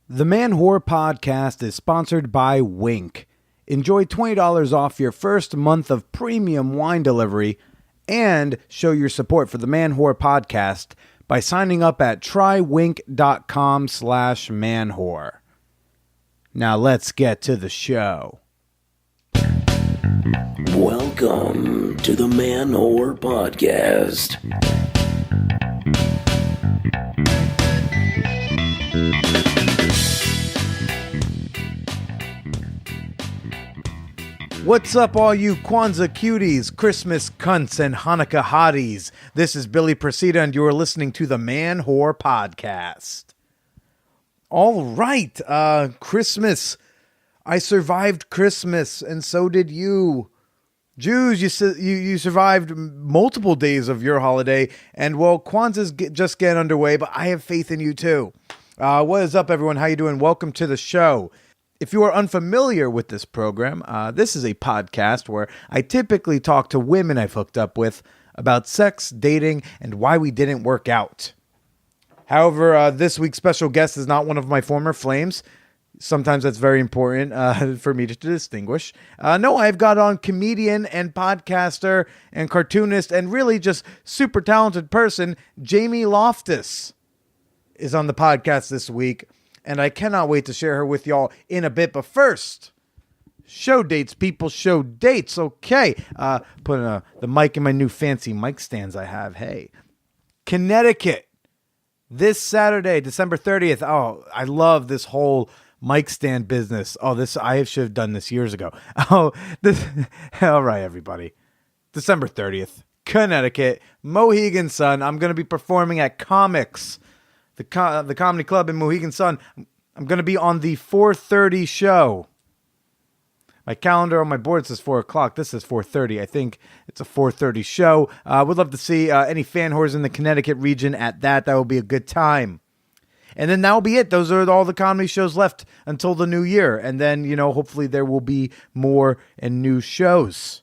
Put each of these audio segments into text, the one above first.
The Man Whore Podcast is sponsored by Wink. Enjoy $20 off your first month of premium wine delivery and show your support for the Man Whore Podcast by signing up at trywink.com/manwhore. Now let's get to the show. Welcome to the Man Whore Podcast. What's up, all you Kwanzaa cuties, Christmas cunts, and Hanukkah hotties? This is Billy Procida, and you are listening to the Man Whore Podcast. All right, Christmas. I survived Christmas, and so did you. Jews, you survived multiple days of your holiday, and well, Kwanzaa's just getting underway, but I have faith in you too. What is up, everyone? How you doing? Welcome to the show. If you are unfamiliar with this program, this is a podcast where I typically talk to women I've hooked up with about sex, dating, and why we didn't work out. However, this week's special guest is not one of my former flames. Sometimes that's very important for me to distinguish. No, I've got on comedian and podcaster and cartoonist and really just super talented person, Jamie Loftus, is on the podcast this week. And I cannot wait to share her with y'all in a bit. But first, show dates, people, show dates. Okay. Putting the mic in my new fancy mic stands I have. Hey. Connecticut. This Saturday, December 30th. Oh, I love this whole mic stand business. Oh, I should have done this years ago. All right, everybody. December 30th, Connecticut, Mohegan Sun. I'm going to be performing at Comics. The comedy club in Mohegan Sun. I'm going to be on the 4:30 show. My calendar on my board says 4 o'clock. This says 4:30. I think it's a 4:30 show. Would love to see any fan whores in the Connecticut region at that. That will be a good time. And then that will be it. Those are all the comedy shows left until the new year. And then, hopefully there will be more and new shows.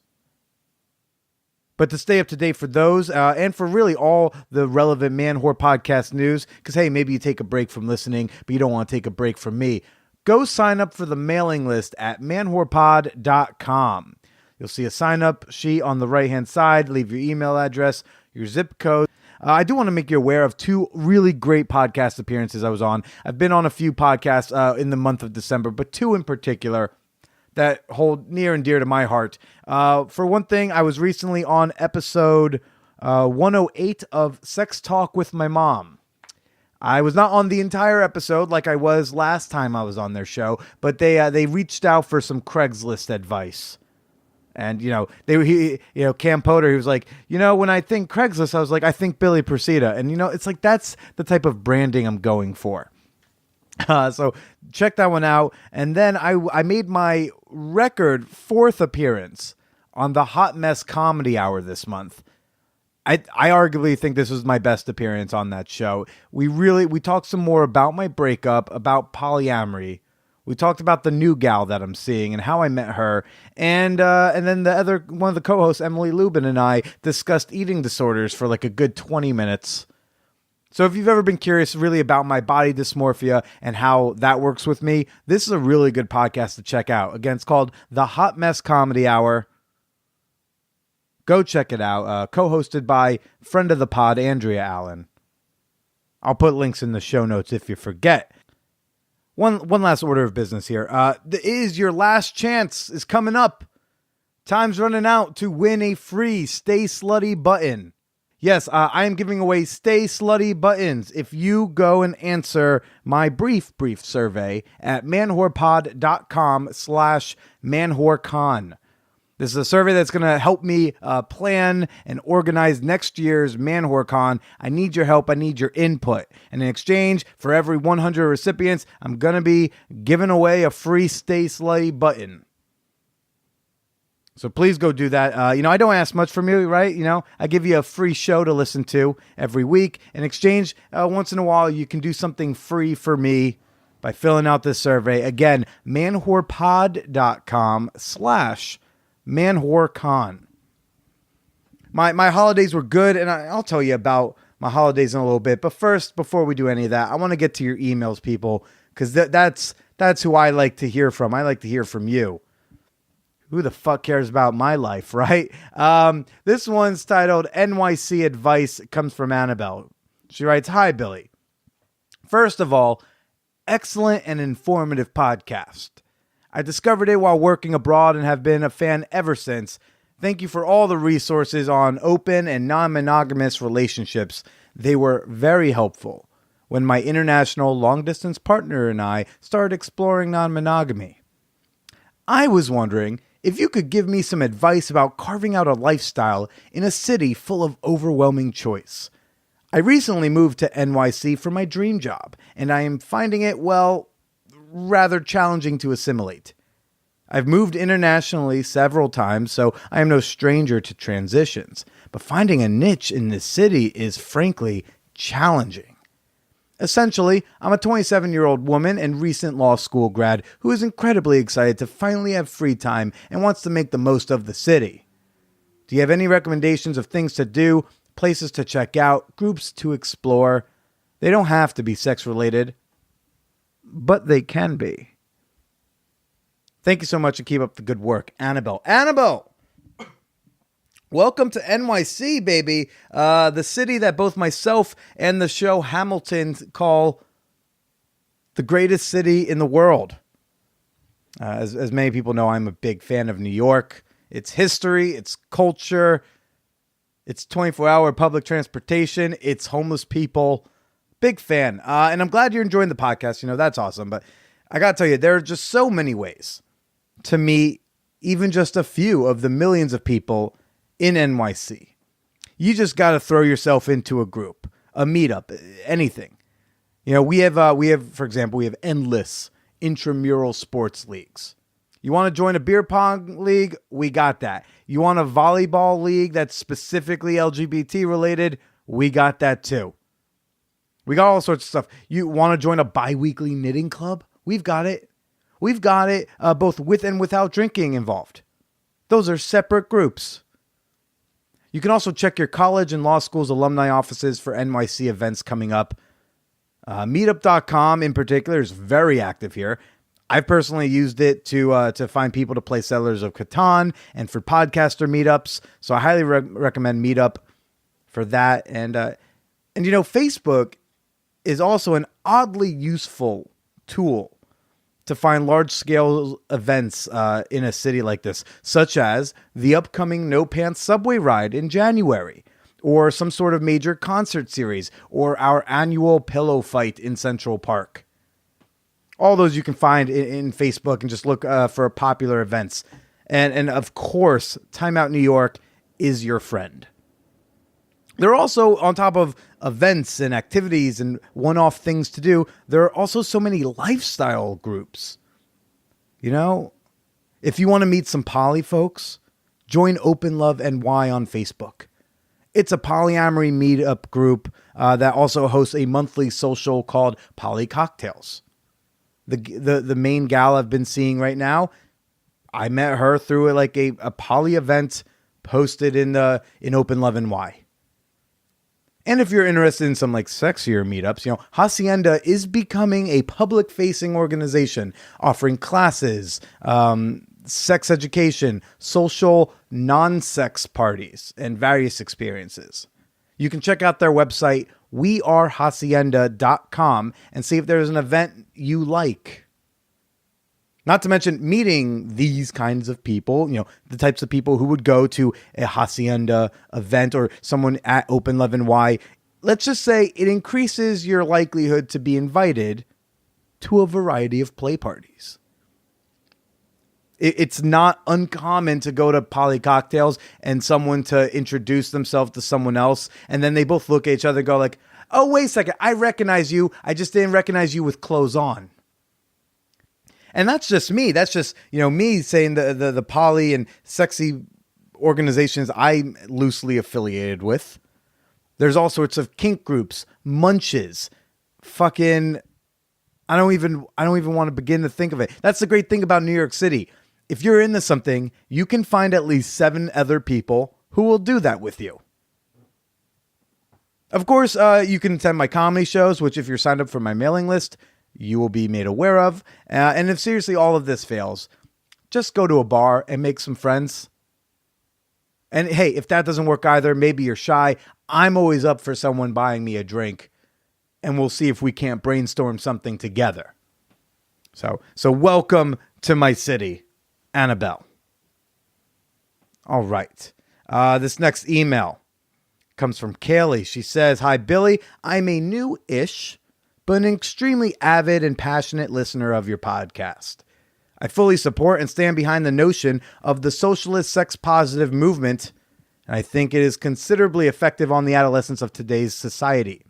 But to stay up to date for those and for really all the relevant Man Whore Podcast news, because, hey, maybe you take a break from listening, but you don't want to take a break from me, go sign up for the mailing list at manwhorepod.com. You'll see a sign-up sheet on the right-hand side. Leave your email address, your zip code. I do want to make you aware of two really great podcast appearances I was on. I've been on a few podcasts in the month of December, but two in particular that hold near and dear to my heart. For one thing, I was recently on episode 108 of Sex Talk with My Mom. I was not on the entire episode like I was last time I was on their show, but they reached out for some Craigslist advice. And, Cam Potter, he was like, when I think Craigslist, I was like, I think Billy Procida. And, it's like, that's the type of branding I'm going for. So check that one out. And then I made my record 4th appearance on the Hot Mess Comedy Hour this month. I arguably think this was my best appearance on that show. We talked some more about my breakup, about polyamory. We talked about the new gal that I'm seeing and how I met her. And then one of the co-hosts, Emily Lubin, and I discussed eating disorders for like a good 20 minutes. So if you've ever been curious really about my body dysmorphia and how that works with me, this is a really good podcast to check out. Again, it's called The Hot Mess Comedy Hour. Go check it out. Co-hosted by friend of the pod, Andrea Allen. I'll put links in the show notes if you forget. One last order of business here. Your last chance is coming up. Time's running out to win a free Stay Slutty button. Yes, I am giving away Stay Slutty buttons if you go and answer my brief survey at manwhorepod.com/manwhorecon. This is a survey that's going to help me plan and organize next year's ManWhoreCon. I need your help. I need your input. And in exchange for every 100 recipients, I'm going to be giving away a free Stay Slutty button. So please go do that. I don't ask much from you, right? I give you a free show to listen to every week. In exchange, once in a while, you can do something free for me by filling out this survey. Again, manwhorepod.com/manwhorecon. My holidays were good, and I'll tell you about my holidays in a little bit. But first, before we do any of that, I want to get to your emails, people. because that's who I like to hear from. I like to hear from you. Who the fuck cares about my life, right? This one's titled NYC Advice. It comes from Annabelle. She writes, "Hi, Billy. First of all, excellent and informative podcast. I discovered it while working abroad and have been a fan ever since. Thank you for all the resources on open and non-monogamous relationships. They were very helpful when my international long-distance partner and I started exploring non-monogamy. I was wondering if you could give me some advice about carving out a lifestyle in a city full of overwhelming choice. I recently moved to NYC for my dream job, and I am finding it, well, rather challenging to assimilate. I've moved internationally several times, so I am no stranger to transitions, but finding a niche in this city is frankly challenging. Essentially, I'm a 27-year-old woman and recent law school grad who is incredibly excited to finally have free time and wants to make the most of the city. Do you have any recommendations of things to do, places to check out, groups to explore? They don't have to be sex-related, but they can be. Thank you so much and keep up the good work, Annabelle." Annabelle! Welcome to NYC, baby. The city that both myself and the show Hamilton call the greatest city in the world. As many people know, I'm a big fan of New York. Its history, its culture, its 24-hour public transportation, its homeless people. Big fan. And I'm glad you're enjoying the podcast. You know, that's awesome. But I got to tell you, there are just so many ways to meet even just a few of the millions of people in NYC. You just got to throw yourself into a group, a meetup, anything. You know, we have, for example, we have endless intramural sports leagues. You want to join a beer pong league? We got that. You want a volleyball league that's specifically LGBT related? We got that too. We got all sorts of stuff. You want to join a bi-weekly knitting club? We've got it. We've got it both with and without drinking involved. Those are separate groups. You can also check your college and law school's alumni offices for NYC events coming up. Meetup.com in particular is very active here. I've personally used it to find people to play Settlers of Catan and for podcaster meetups. So I highly recommend Meetup for that. And you know, Facebook is also an oddly useful tool to find large-scale events in a city like this, such as the upcoming No Pants subway ride in January, or some sort of major concert series, or our annual pillow fight in Central Park. All those you can find in Facebook and just look for popular events. And of course, Time Out New York is your friend. There are also, on top of events and activities and one-off things to do, there are also so many lifestyle groups. You know, if you want to meet some poly folks, join Open Love NY on Facebook. It's a polyamory meetup group that also hosts a monthly social called Poly Cocktails. The main gal I've been seeing right now, I met her through a poly event posted in Open Love NY. And if you're interested in some sexier meetups, you know, Hacienda is becoming a public-facing organization offering classes, sex education, social non-sex parties, and various experiences. You can check out their website, wearehacienda.com, and see if there's an event you like. Not to mention meeting these kinds of people, you know, the types of people who would go to a Hacienda event or someone at Open Love NY. Let's just say it increases your likelihood to be invited to a variety of play parties. It's not uncommon to go to poly cocktails and someone to introduce themselves to someone else, and then they both look at each other and go like, "Oh, wait a second, I recognize you. I just didn't recognize you with clothes on." And that's just me. That's just, you know, me saying the poly and sexy organizations I'm loosely affiliated with. There's all sorts of kink groups, munches, fucking, I don't even want to begin to think of it. That's the great thing about New York City. If you're into something, you can find at least 7 other people who will do that with you. Of course, you can attend my comedy shows, which if you're signed up for my mailing list, you will be made aware of. And if seriously all of this fails, just go to a bar and make some friends. And hey, if that doesn't work either, maybe you're shy. I'm always up for someone buying me a drink, and we'll see if we can't brainstorm something together. So welcome to my city, Annabelle. All right. This next email comes from Kaylee. She says, "Hi, Billy. I'm a new-ish, but an extremely avid and passionate listener of your podcast. I fully support and stand behind the notion of the socialist sex-positive movement, and I think it is considerably effective on the adolescents of today's society.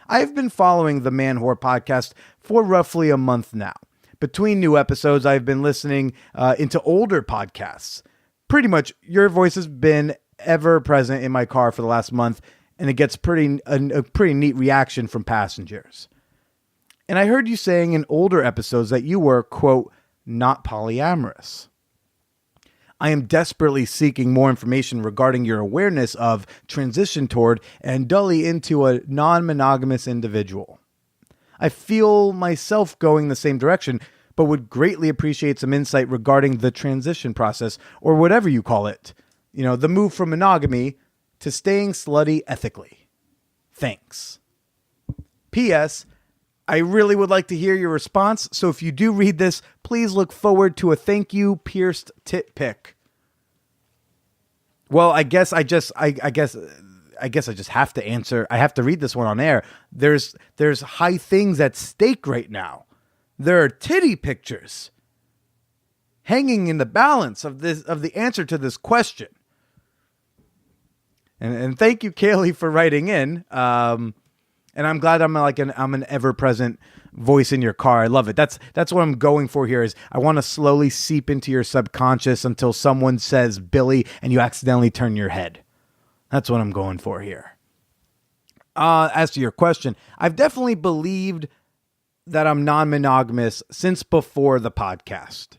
I have been following the Man Whore podcast for roughly a month now. Between new episodes, I've been listening into older podcasts. Pretty much, your voice has been ever present in my car for the last month, and it gets a pretty neat reaction from passengers. And I heard you saying in older episodes that you were, quote, not polyamorous. I am desperately seeking more information regarding your awareness of transition toward and dully into a non-monogamous individual. I feel myself going the same direction, but would greatly appreciate some insight regarding the transition process, or whatever you call it. You know, the move from monogamy to staying slutty ethically. Thanks. P.S. I really would like to hear your response, so if you do read this, please look forward to a thank you pierced tit pic." Well, I guess I just have to answer. I have to read this one on air. There's high things at stake right now. There are titty pictures hanging in the balance of the answer to this question. And thank you, Kaylee, for writing in. And I'm glad I'm an ever-present voice in your car. I love it. That's what I'm going for here. Is I want to slowly seep into your subconscious until someone says Billy and you accidentally turn your head. That's what I'm going for here. As to your question, I've definitely believed that I'm non-monogamous since before the podcast.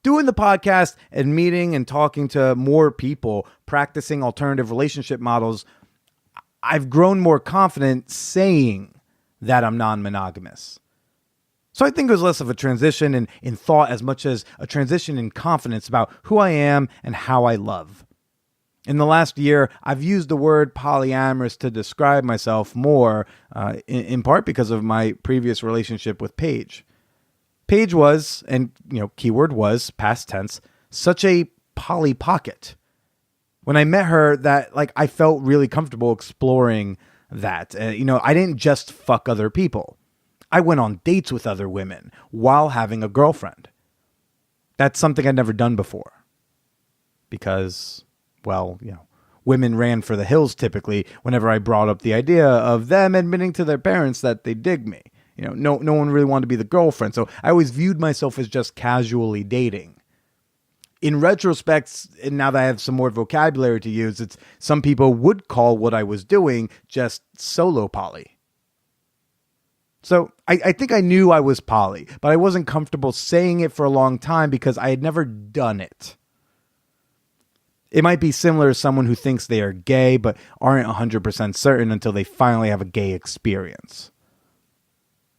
Doing the podcast and meeting and talking to more people, practicing alternative relationship models, I've grown more confident saying that I'm non-monogamous. So I think it was less of a transition in thought as much as a transition in confidence about who I am and how I love. In the last year, I've used the word polyamorous to describe myself more, in part because of my previous relationship with Paige. Paige was, and keyword was, past tense, such a Polly Pocket. When I met her, I felt really comfortable exploring that. I didn't just fuck other people. I went on dates with other women while having a girlfriend. That's something I'd never done before. Because, women ran for the hills typically whenever I brought up the idea of them admitting to their parents that they dig me. No one really wanted to be the girlfriend. So I always viewed myself as just casually dating. In retrospect, and now that I have some more vocabulary to use, some people would call what I was doing just solo poly. So I think I knew I was poly, but I wasn't comfortable saying it for a long time because I had never done it. It might be similar to someone who thinks they are gay, but aren't 100% certain until they finally have a gay experience.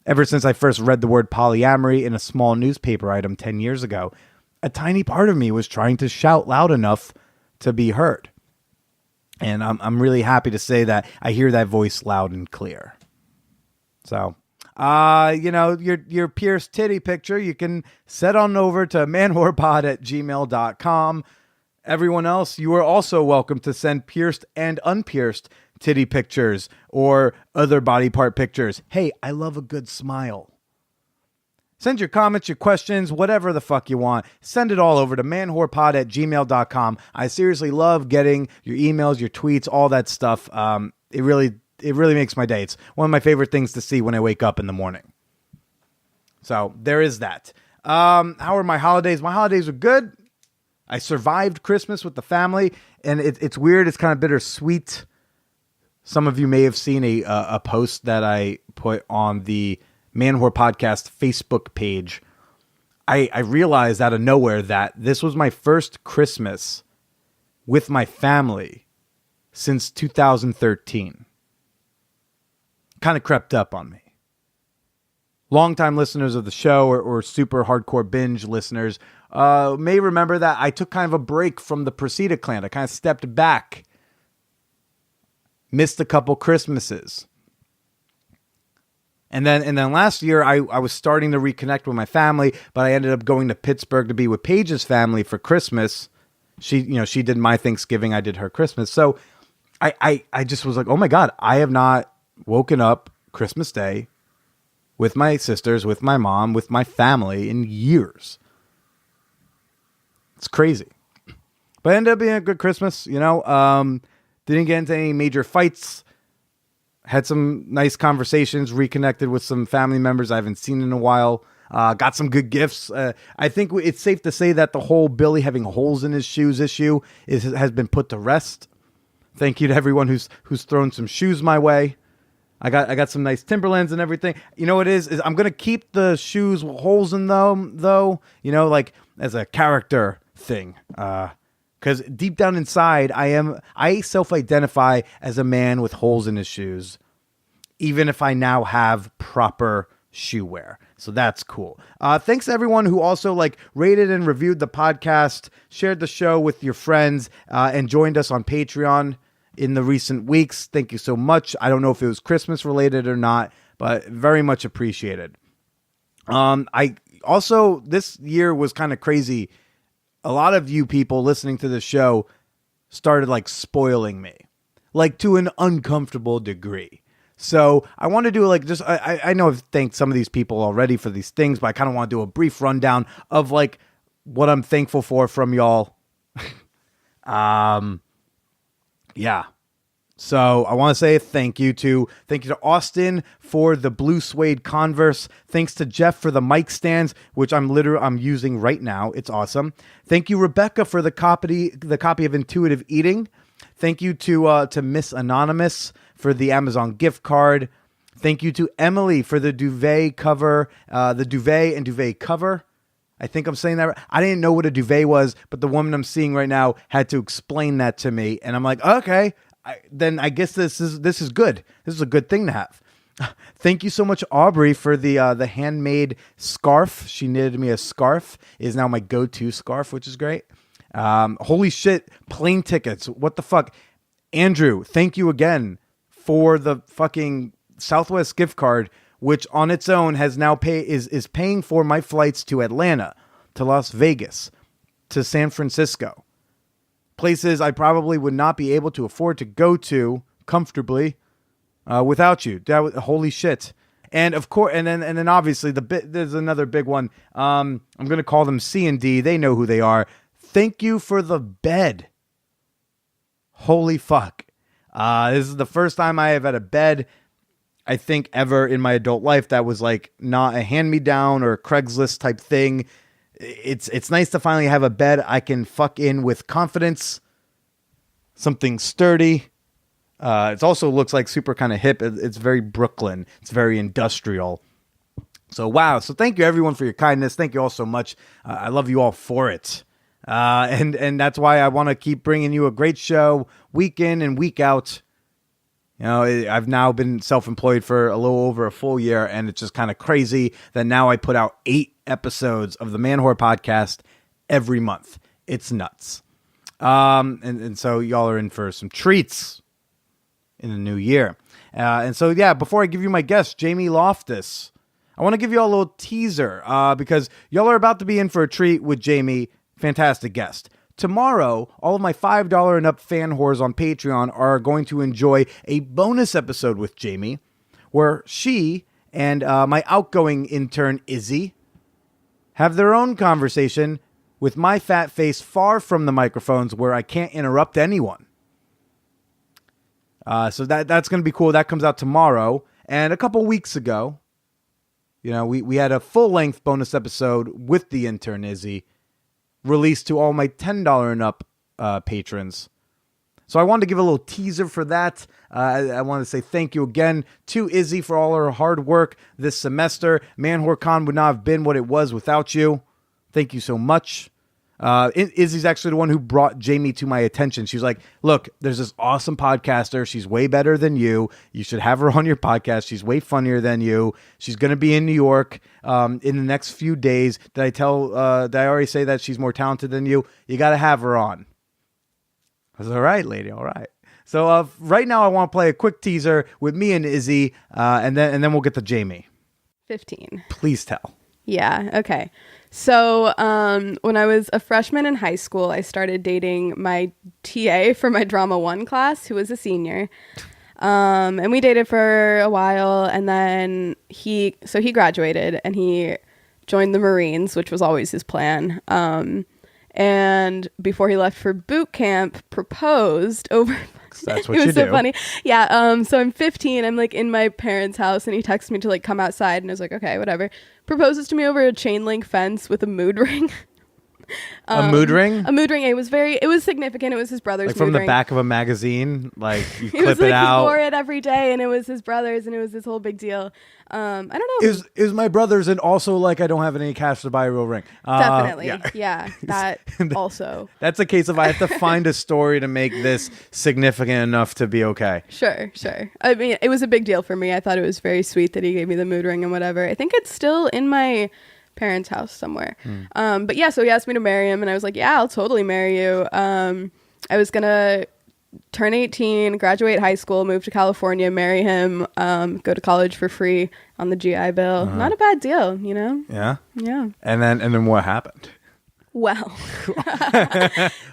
Ever since I first read the word polyamory in a small newspaper item 10 years ago, a tiny part of me was trying to shout loud enough to be heard. And I'm really happy to say that I hear that voice loud and clear. So, your pierced titty picture, you can set on over to manwhorepod@gmail.com. Everyone else, you are also welcome to send pierced and unpierced titty pictures or other body part pictures. Hey, I love a good smile. Send your comments, your questions, whatever the fuck you want. Send it all over to manwhorepod@gmail.com. I seriously love getting your emails, your tweets, all that stuff. It really makes my day. It's one of my favorite things to see when I wake up in the morning. So there is that. How are my holidays? My holidays are good. I survived Christmas with the family, and it's weird. It's kind of bittersweet. Some of you may have seen a post that I put on the Man Whore Podcast Facebook page. I realized out of nowhere that this was my first Christmas with my family since 2013. Kind of crept up on me. longtime listeners of the show or super hardcore binge listeners may remember that I took kind of a break from the Precita clan. I kind of stepped back, missed a couple Christmases. And then last year, I was starting to reconnect with my family, but I ended up going to Pittsburgh to be with Paige's family for Christmas. She did my Thanksgiving, I did her Christmas. So I just was like, oh my God, I have not woken up Christmas Day with my sisters, with my mom, with my family in years. It's crazy. But it ended up being a good Christmas, Didn't get into any major fights. Had some nice conversations, reconnected with some family members I haven't seen in a while. Got some good gifts. I think it's safe to say that the whole Billy having holes in his shoes issue has been put to rest. Thank you to everyone who's thrown some shoes my way. I got some nice Timberlands and everything. You know what it is I'm going to keep the shoes with holes in them, though, like as a character thing. Because deep down inside, I self-identify as a man with holes in his shoes, even if I now have proper shoe wear. So that's cool. Thanks to everyone who also rated and reviewed the podcast, shared the show with your friends, and joined us on Patreon in the recent weeks. Thank you so much. I don't know if it was Christmas related or not, but very much appreciated. I also, this year was kind of crazy. A lot of you people listening to the show started spoiling me, to an uncomfortable degree. So I want to do I know I've thanked some of these people already for these things, but I kind of want to do a brief rundown of what I'm thankful for from y'all. Yeah. So I want to say thank you to Austin for the blue suede Converse. Thanks to Jeff for the mic stands, which I'm using right now. It's awesome. Thank you, Rebecca, for the copy of Intuitive Eating. Thank you to Miss Anonymous for the Amazon gift card. Thank you to Emily for the duvet cover, the duvet and duvet cover. I think I'm saying that right. I didn't know what a duvet was, but the woman I'm seeing right now had to explain that to me, and I'm like, okay, then I guess this is good. This is a good thing to have. Thank you so much, Aubrey, for the handmade scarf. She knitted me a scarf. It is now my go-to scarf, which is great. Holy shit, plane tickets. What the fuck? Andrew, thank you again for the fucking Southwest gift card, which on its own has now is paying for my flights to Atlanta, to Las Vegas, to San Francisco. Places I probably would not be able to afford to go to comfortably without you. Holy shit. And of course, and then obviously there's another big one. I'm going to call them C and D. They know who they are. Thank you for the bed. Holy fuck. This is the first time I have had a bed, I think, ever in my adult life that was not a hand-me-down or a Craigslist type thing. It's nice to finally have a bed I can fuck in with confidence. Something sturdy. It also looks super kind of hip. It's very Brooklyn. It's very industrial. So wow. So thank you everyone for your kindness. Thank you all so much. I love you all for it. And that's why I want to keep bringing you a great show week in and week out. I've now been self-employed for a little over a full year, and it's just kind of crazy that now I put out 8 episodes of the Man Whore podcast every month. It's nuts. And so y'all are in for some treats in the new year. And so, yeah, before I give you my guest, Jamie Loftus, I want to give you all a little teaser because y'all are about to be in for a treat with Jamie. Fantastic guest. Tomorrow, all of my $5 and up fan whores on Patreon are going to enjoy a bonus episode with Jamie where she and my outgoing intern, Izzy, have their own conversation with my fat face far from the microphones where I can't interrupt anyone. So that's going to be cool. That comes out tomorrow. And a couple weeks ago, we had a full-length bonus episode with the intern, Izzy, released to all my $10 and up patrons. So I wanted to give a little teaser for that. I want to say thank you again to Izzy for all her hard work this semester. Man Whore Con would not have been what it was without you. Thank you so much. Izzy's actually the one who brought Jamie to my attention. She was like, look, there's this awesome podcaster. She's way better than you. You should have her on your podcast. She's way funnier than you. She's going to be in New York in the next few days. Did I already say that she's more talented than you? You got to have her on. I was all right, lady. All right. So right now I want to play a quick teaser with me and Izzy, and then we'll get to Jamie. 15. Please tell. Yeah. Okay. So when I was a freshman in high school, I started dating my TA for my Drama 1 class, who was a senior. And we dated for a while, and then he graduated and he joined the Marines, which was always his plan. And before he left for boot camp, proposed over. That's what it you was do. so funny. Yeah. So I'm 15. I'm like in my parents' house, and he texts me to like come outside, and I was like, okay, whatever. Proposes to me over a chain link fence with a mood ring. A mood ring? A mood ring. It was significant. It was his brother's Like from mood the ring. back of a magazine, like you It clip was it like out. he wore it every day, and it was his brother's, and it was this whole big deal. I don't know. It was my brother's, and also like I don't have any cash to buy a real ring. Definitely. Yeah. Yeah. That also. That's a case of I have to find a story to make this significant enough to be okay. Sure. I mean, it was a big deal for me. I thought it was very sweet that he gave me the mood ring and whatever. I think it's still in my parents' house somewhere. But yeah, so he asked me to marry him, and I was like, yeah, I'll totally marry you. I was gonna turn 18, graduate high school, move to California, marry him, go to college for free on the GI Bill. Not a bad deal, you know? Yeah. Yeah. And then what happened? Well,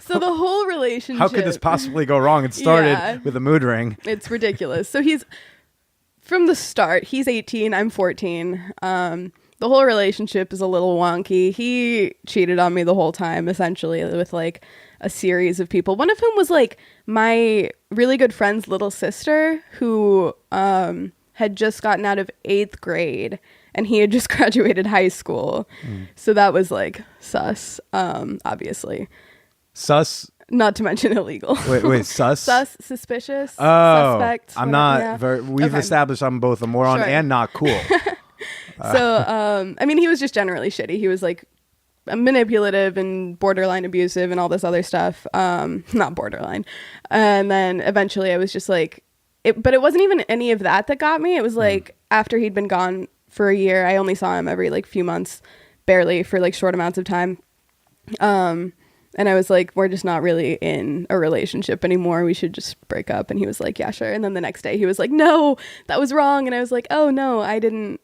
so the whole relationship. How could this possibly go wrong? It started Yeah. with a mood ring. It's ridiculous. So from the start, he's 18, I'm 14. The whole relationship is a little wonky. He cheated on me the whole time, essentially, with like a series of people. One of whom was like my really good friend's little sister, who had just gotten out of 8th grade, and he had just graduated high school. So that was like sus, obviously. Sus? Not to mention illegal. Wait, sus? Sus, suspicious, Oh, suspect. I'm whatever, not. yeah. We've Okay. established I'm both a moron Sure. and not cool. So, I mean, he was just generally shitty. He was like manipulative and borderline abusive and all this other stuff. Not borderline. And then eventually I was just like, but it wasn't even any of that got me. It was like after he'd been gone for a year, I only saw him every like few months, barely, for like short amounts of time. And I was like, we're just not really in a relationship anymore. We should just break up. And he was like, yeah, sure. And then the next day he was like, no, that was wrong. And I was like, oh no, I don't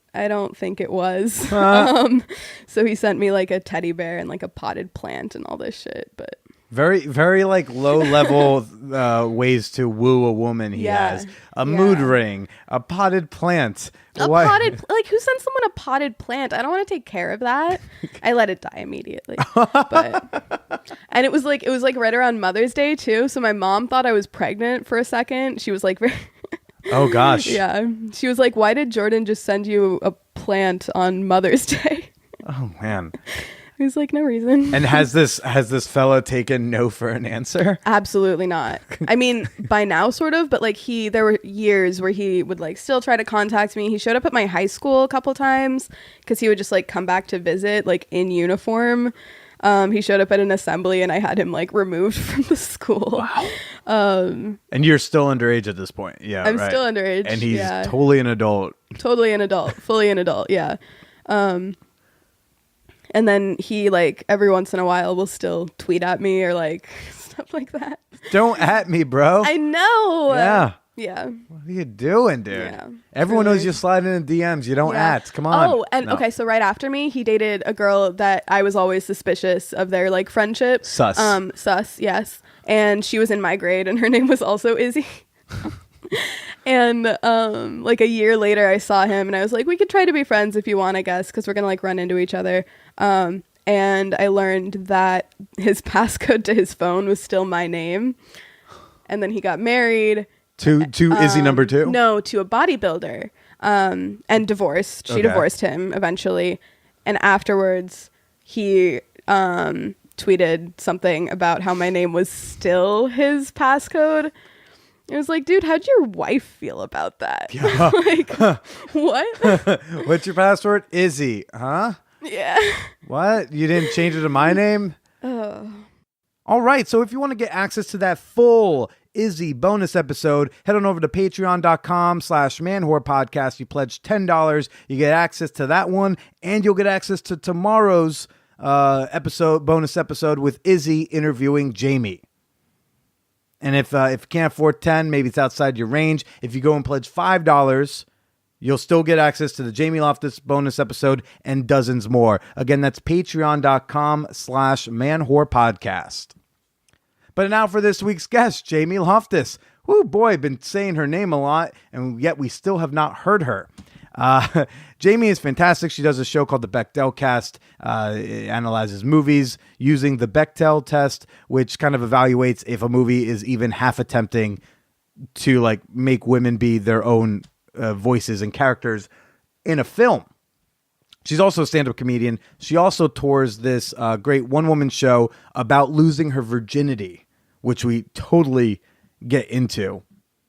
think it was. So he sent me like a teddy bear and like a potted plant and all this shit. But Very, very like low level ways to woo a woman. He has a mood ring, a potted plant. Like who sends someone a potted plant? I don't want to take care of that. I let it die immediately. And it was like right around Mother's Day too. So my mom thought I was pregnant for a second. She was like, Oh gosh. yeah. She was like, why did Jordan just send you a plant on Mother's Day? Oh man. I was like, no reason. And has this fella taken no for an answer? Absolutely not. I mean, by now sort of, but like there were years where he would like still try to contact me. He showed up at my high school a couple times because he would just like come back to visit like in uniform. He showed up at an assembly and I had him like removed from the school. Wow. And you're still underage at this point. Yeah. I'm right. still underage. And he's yeah. totally an adult. Totally an adult. Fully an adult. Yeah. And then he like every once in a while will still tweet at me or like stuff like that. Don't at me, bro. I know. Yeah. Yeah. What are you doing, dude? Yeah, Everyone truly. knows you sliding in DMs. You don't Yeah. at. Come on. Oh, and No. okay, so right after me, he dated a girl that I was always suspicious of their like friendship. Sus. Sus, yes. And she was in my grade and her name was also Izzy. And like a year later I saw him and I was like, we could try to be friends if you want, I guess, because we're gonna like run into each other. And I learned that his passcode to his phone was still my name. And then he got married. To Izzy number 2? No, to a bodybuilder. And divorced. She Okay. divorced him eventually. And afterwards, he tweeted something about how my name was still his passcode. It was like, dude, how'd your wife feel about that? Yeah. Like, what? What's your password? Izzy. Huh? Yeah. What? You didn't change it to my name? All right, so if you want to get access to that full Izzy bonus episode, head on over to patreon.com/manwhorepodcast. You pledge $10, you get access to that one, and you'll get access to tomorrow's bonus episode with Izzy interviewing Jamie. And if you can't afford 10, maybe it's outside your range. If you go and pledge $5, you'll still get access to the Jamie Loftus bonus episode and dozens more. Again, that's patreon.com/manwhorepodcast. But now for this week's guest, Jamie Loftus. Whoo, boy, I've been saying her name a lot, and yet we still have not heard her. Jamie is fantastic. She does a show called the Bechdel Cast. It analyzes movies using the Bechdel test, which kind of evaluates if a movie is even half attempting to like make women be their own voices and characters in a film. She's also a stand-up comedian. She also tours this great one-woman show about losing her virginity, which we totally get into.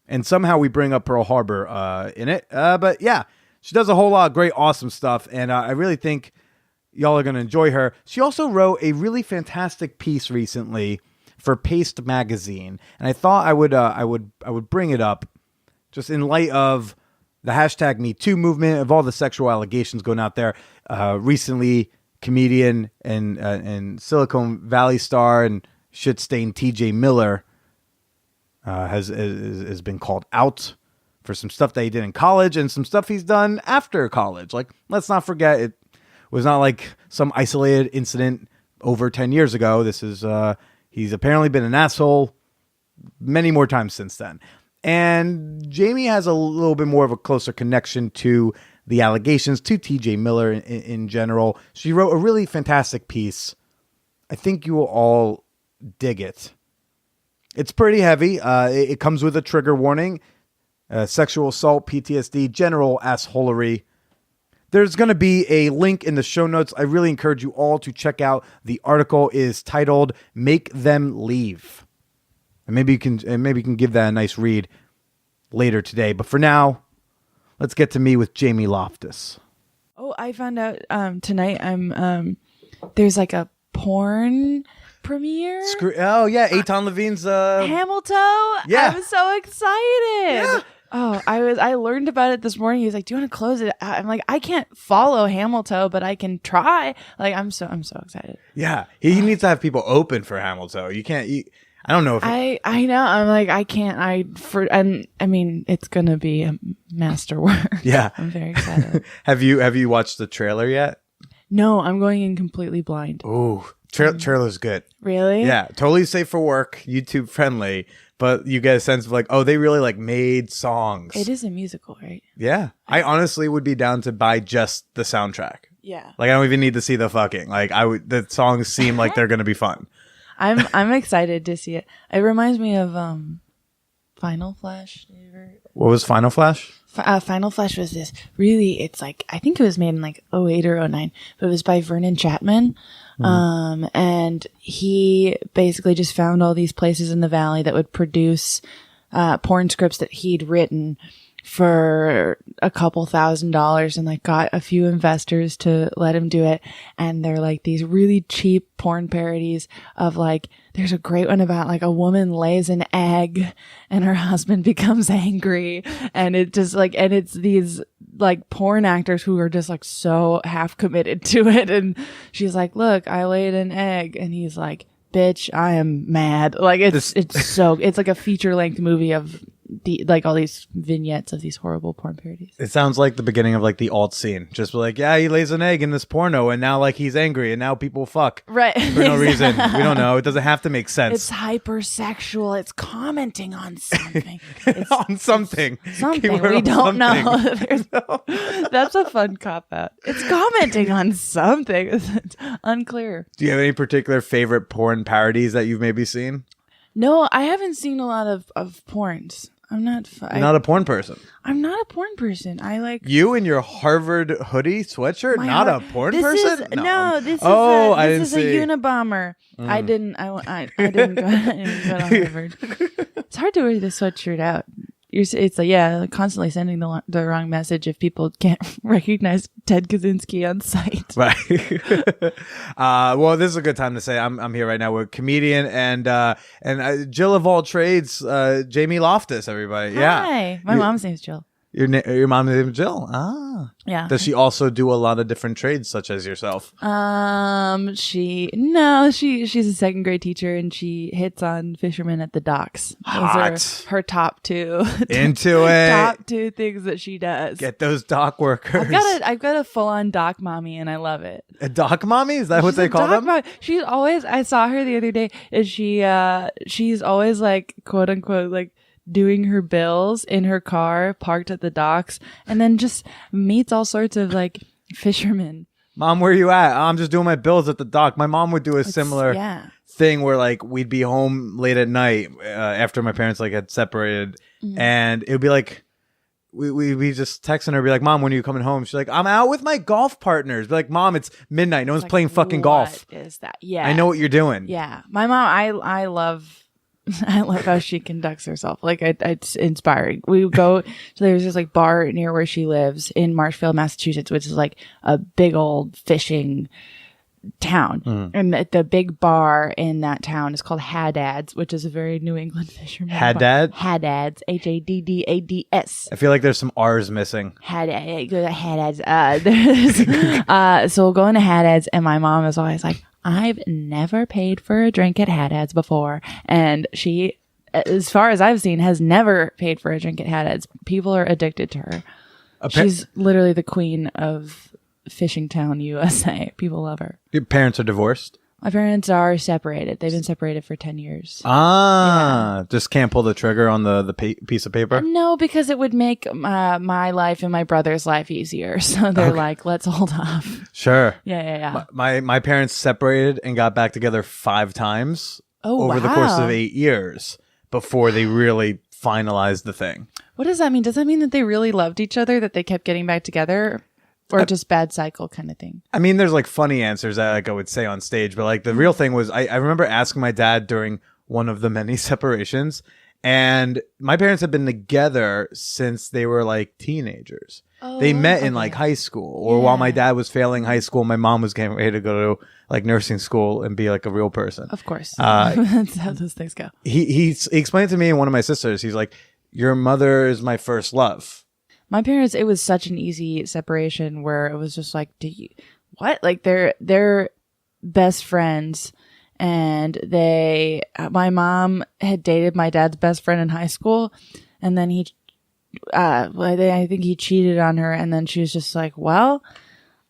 And somehow we bring up Pearl Harbor in it. But yeah, she does a whole lot of great, awesome stuff. And I really think y'all are going to enjoy her. She also wrote a really fantastic piece recently for Paste Magazine. And I thought I would bring it up just in light of the hashtag Me Too movement, of all the sexual allegations going out there. Recently, comedian and Silicon Valley star and shit-stained TJ Miller has been called out for some stuff that he did in college and some stuff he's done after college. Like, let's not forget, it was not like some isolated incident over 10 years ago. This is, he's apparently been an asshole many more times since then. And Jamie has a little bit more of a closer connection to the allegations, to TJ Miller in general. She wrote a really fantastic piece. I think you will all dig it. It's pretty heavy. It comes with a trigger warning. Sexual assault, PTSD, general assholery. There's going to be a link in the show notes. I really encourage you all to check out. The article is titled "Make Them Leave." And maybe you can give that a nice read later today. But for now, let's get to me with Jamie Loftus. Oh, I found out tonight there's like a porn premiere. Oh yeah, Eitan Levine's Hamilton. Yeah. I'm so excited. Yeah. Oh, I learned about it this morning. He's like, "Do you want to close it?" I'm like, "I can't follow Hamilton, but I can try." Like, I'm so excited. Yeah, he needs to have people open for Hamilton. You can't. I don't know if I know. I'm like, I can't. And I mean, it's gonna be a masterwork. Yeah, I'm very excited. Have you watched the trailer yet? No, I'm going in completely blind. Ooh, trailer's good. Really? Yeah, totally safe for work, YouTube friendly. But you get a sense of like, oh, they really like made songs. It is a musical, right? Yeah, I honestly would be down to buy just the soundtrack. Yeah. Like I don't even need to see the fucking. Like the songs seem like they're gonna be fun. I'm excited to see it. It reminds me of Final Flash. What was Final Flash? Final Flash was this really, it's like, I think it was made in like 08 or 09, but it was by Vernon Chapman. And he basically just found all these places in the valley that would produce porn scripts that he'd written for a couple $1,000 and like got a few investors to let him do it. And they're like these really cheap porn parodies of like, there's a great one about like a woman lays an egg and her husband becomes angry. And it just like, and it's these like porn actors who are just like so half committed to it. And she's like, "Look, I laid an egg." And he's like, "Bitch, I am mad." Like it's like a feature length movie of like all these vignettes of these horrible porn parodies. It sounds like the beginning of like the alt scene. Just like, yeah, he lays an egg in this porno and now like he's angry and now people fuck. Right. For no reason. We don't know. It doesn't have to make sense. It's hypersexual. It's commenting on something. It's on something. Something Keyword we on don't something. know. That's a fun cop out. It's commenting on something. It's unclear. Do you have any particular favorite porn parodies that you've maybe seen? No, I haven't seen a lot of porns. I'm not. You're not a porn person. I'm not a porn person. I like you in your Harvard hoodie sweatshirt. Not a porn person. This is a Unabomber. I didn't go to Harvard. It's hard to wear this sweatshirt out. it's like, yeah, constantly sending the wrong message if people can't recognize Ted Kaczynski on sight. Right. Well, this is a good time to say I'm here right now with comedian and Jill of all trades, Jamie Loftus. Everybody, Hi. My mom's name's Jill. Your mom's name is Jill. Ah, Yeah. Does she also do a lot of different trades, such as yourself? She's a second grade teacher and she hits on fishermen at the docks. Those Hot. are her top two. Into it. Top two things that she does. Get those dock workers. I've got a full on dock mommy and I love it. A dock mommy? Is that what She's they a call dock them? mommy. She's always, I saw her the other day and she's always like, quote unquote, like doing her bills in her car parked at the docks and then just meets all sorts of like fishermen. Mom, where you at? I'm just doing my bills at the dock. My mom would do a similar thing where like we'd be home late at night after my parents like had separated, and it would be like we just texting her, be like, Mom, when are you coming home? She's like, I'm out with my golf partners. Be like, Mom, it's midnight. No one's Like, playing fucking golf. What is that? Yeah, I know what you're doing. Yeah, my mom. I love. I love how she conducts herself. Like it's inspiring. We would go. So there's this like bar near where she lives in Marshfield, Massachusetts, which is like a big old fishing town. And the big bar in that town is called Haddad's, which is a very New England fisherman. Haddad? Haddad's. Haddads. I feel like there's some R's missing. Haddad's. So we'll go into Haddad's, and my mom is always like, I've never paid for a drink at Haddad's before. And she, as far as I've seen, has never paid for a drink at Haddad's. People are addicted to her. She's literally the queen of Fishing Town, USA. People love her. Your parents are divorced? My parents are separated. They've been separated for 10 years. Just can't pull the trigger on the piece of paper? No, because it would make my life and my brother's life easier. So they're like, let's hold off. Sure. Yeah. My parents separated and got back together 5 times over the course of 8 years before they really finalized the thing. What does that mean? Does that mean that they really loved each other, that they kept getting back together? Or just bad cycle kind of thing? I mean, there's like funny answers that like I would say on stage, but like the real thing was I remember asking my dad during one of the many separations, and my parents had been together since they were like teenagers. They met in like high school, or while my dad was failing high school, my mom was getting ready to go to like nursing school and be like a real person. Of course. That's how those things go. He explained to me and one of my sisters, he's like, your mother is my first love. My parents, it was such an easy separation where it was just like, what? Like they're best friends, and my mom had dated my dad's best friend in high school, and then I think he cheated on her, and then she was just like, well,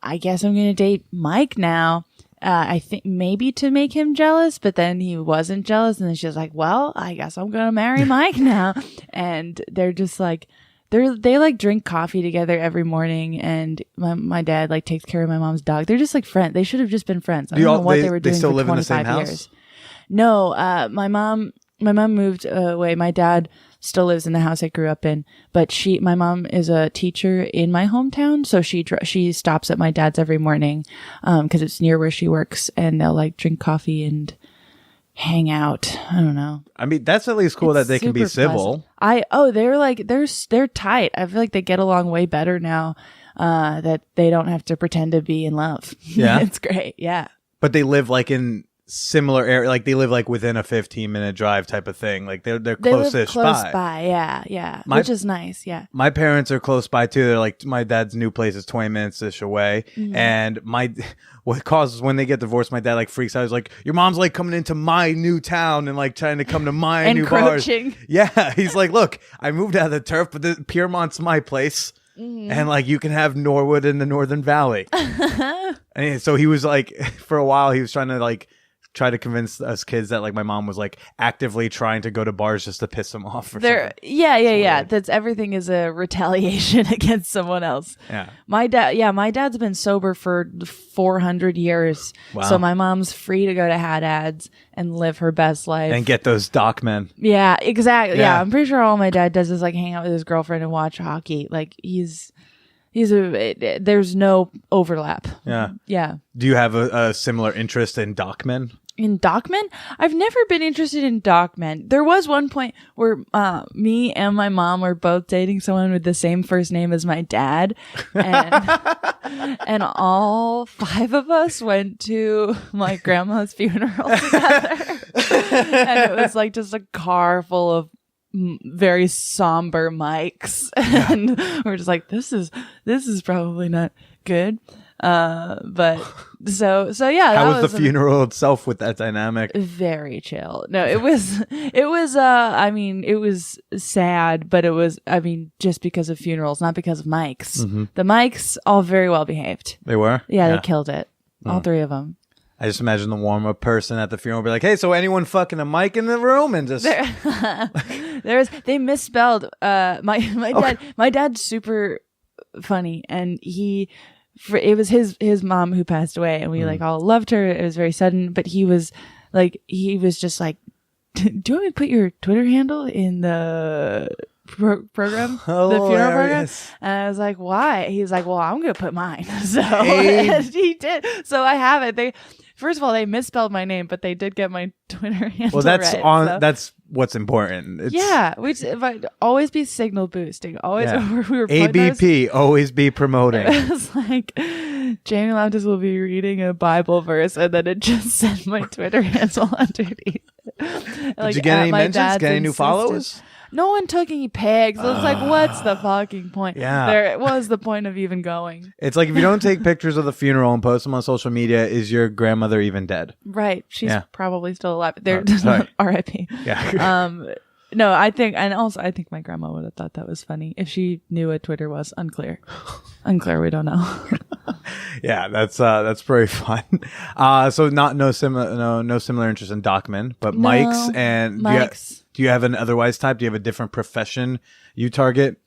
I guess I'm going to date Mike now. I think maybe to make him jealous, but then he wasn't jealous, and then she was like, well, I guess I'm going to marry Mike now. And they're just like, they like drink coffee together every morning, and my dad like takes care of my mom's dog. They're just like friends. They should have just been friends. I don't know what they were doing. They still for live in the 25 same years. house? No, my mom moved away. My dad still lives in the house I grew up in, but my mom is a teacher in my hometown, so she stops at my dad's every morning because it's near where she works, and they'll like drink coffee and hang out. I don't know. I mean, that's at least cool that they can be civil. They're tight. I feel like they get along way better now that they don't have to pretend to be in love. Yeah. It's great. Yeah. But they live like in similar area, like they live like within a 15-minute drive type of thing. Like they're close-ish close by. by. Yeah. Which is nice. Yeah. My parents are close by too. They're like, my dad's new place is 20 minutes ish away. And what causes when they get divorced, my dad like freaks out. He's like, your mom's like coming into my new town and like trying to come to my new bars. Yeah. He's like, look, I moved out of the turf, but the Piermont's my place. And like you can have Norwood in the Northern Valley. And so he was like, for a while, he was trying to like try to convince us kids that like my mom was like actively trying to go to bars just to piss him off or something. Yeah. That's everything is a retaliation against someone else. Yeah. My dad's been sober for 400 years. Wow. So my mom's free to go to Haddad's and live her best life. And get those dock men. Yeah, exactly. Yeah. Yeah, I'm pretty sure all my dad does is like hang out with his girlfriend and watch hockey. Like there's no overlap. Yeah. Yeah. Do you have a similar interest in dock men? In doc-men? I've never been interested in doc-men. There was one point where me and my mom were both dating someone with the same first name as my dad. And all 5 of us went to my grandma's funeral together. And it was like just a car full of very somber mics. And we're just like, this is probably not good. But so yeah. How was the funeral itself with that dynamic? Very chill. No, it was I mean, it was sad, but it was, I mean, just because of funerals, not because of mics. Mm-hmm. The mics all very well behaved. They were? Yeah, they killed it. All 3 of them. I just imagine the warm-up person at the funeral be like, hey, so anyone fucking a mic in the room? And just... They misspelled, my dad's super funny, and it was his mom who passed away, and we like all loved her. It was very sudden, but he was just like, do you want me to put your Twitter handle in the program, the funeral program? And I was like, why? He's like, well, I'm gonna put mine. So and he did. So I have it. First of all, they misspelled my name, but they did get my Twitter handle. Well, that's right, that's what's important. But always be signal boosting. Always, we were ABP. Always be promoting. It was like Jamie Loftus will be reading a Bible verse, and then it just said my Twitter handle underneath. Did you get any mentions? Get any new followers? No one took any pics. It was like, what's the fucking point? Yeah. What was the point of even going? It's like if you don't take pictures of the funeral and post them on social media, is your grandmother even dead? Right. She's probably still alive. They're R.I.P. Yeah. No, I think my grandma would have thought that was funny if she knew what Twitter was. Unclear. We don't know. Yeah, that's pretty fun. So no similar interest in doc-men, but mics and mics. Do you have an otherwise type? Do you have a different profession you target?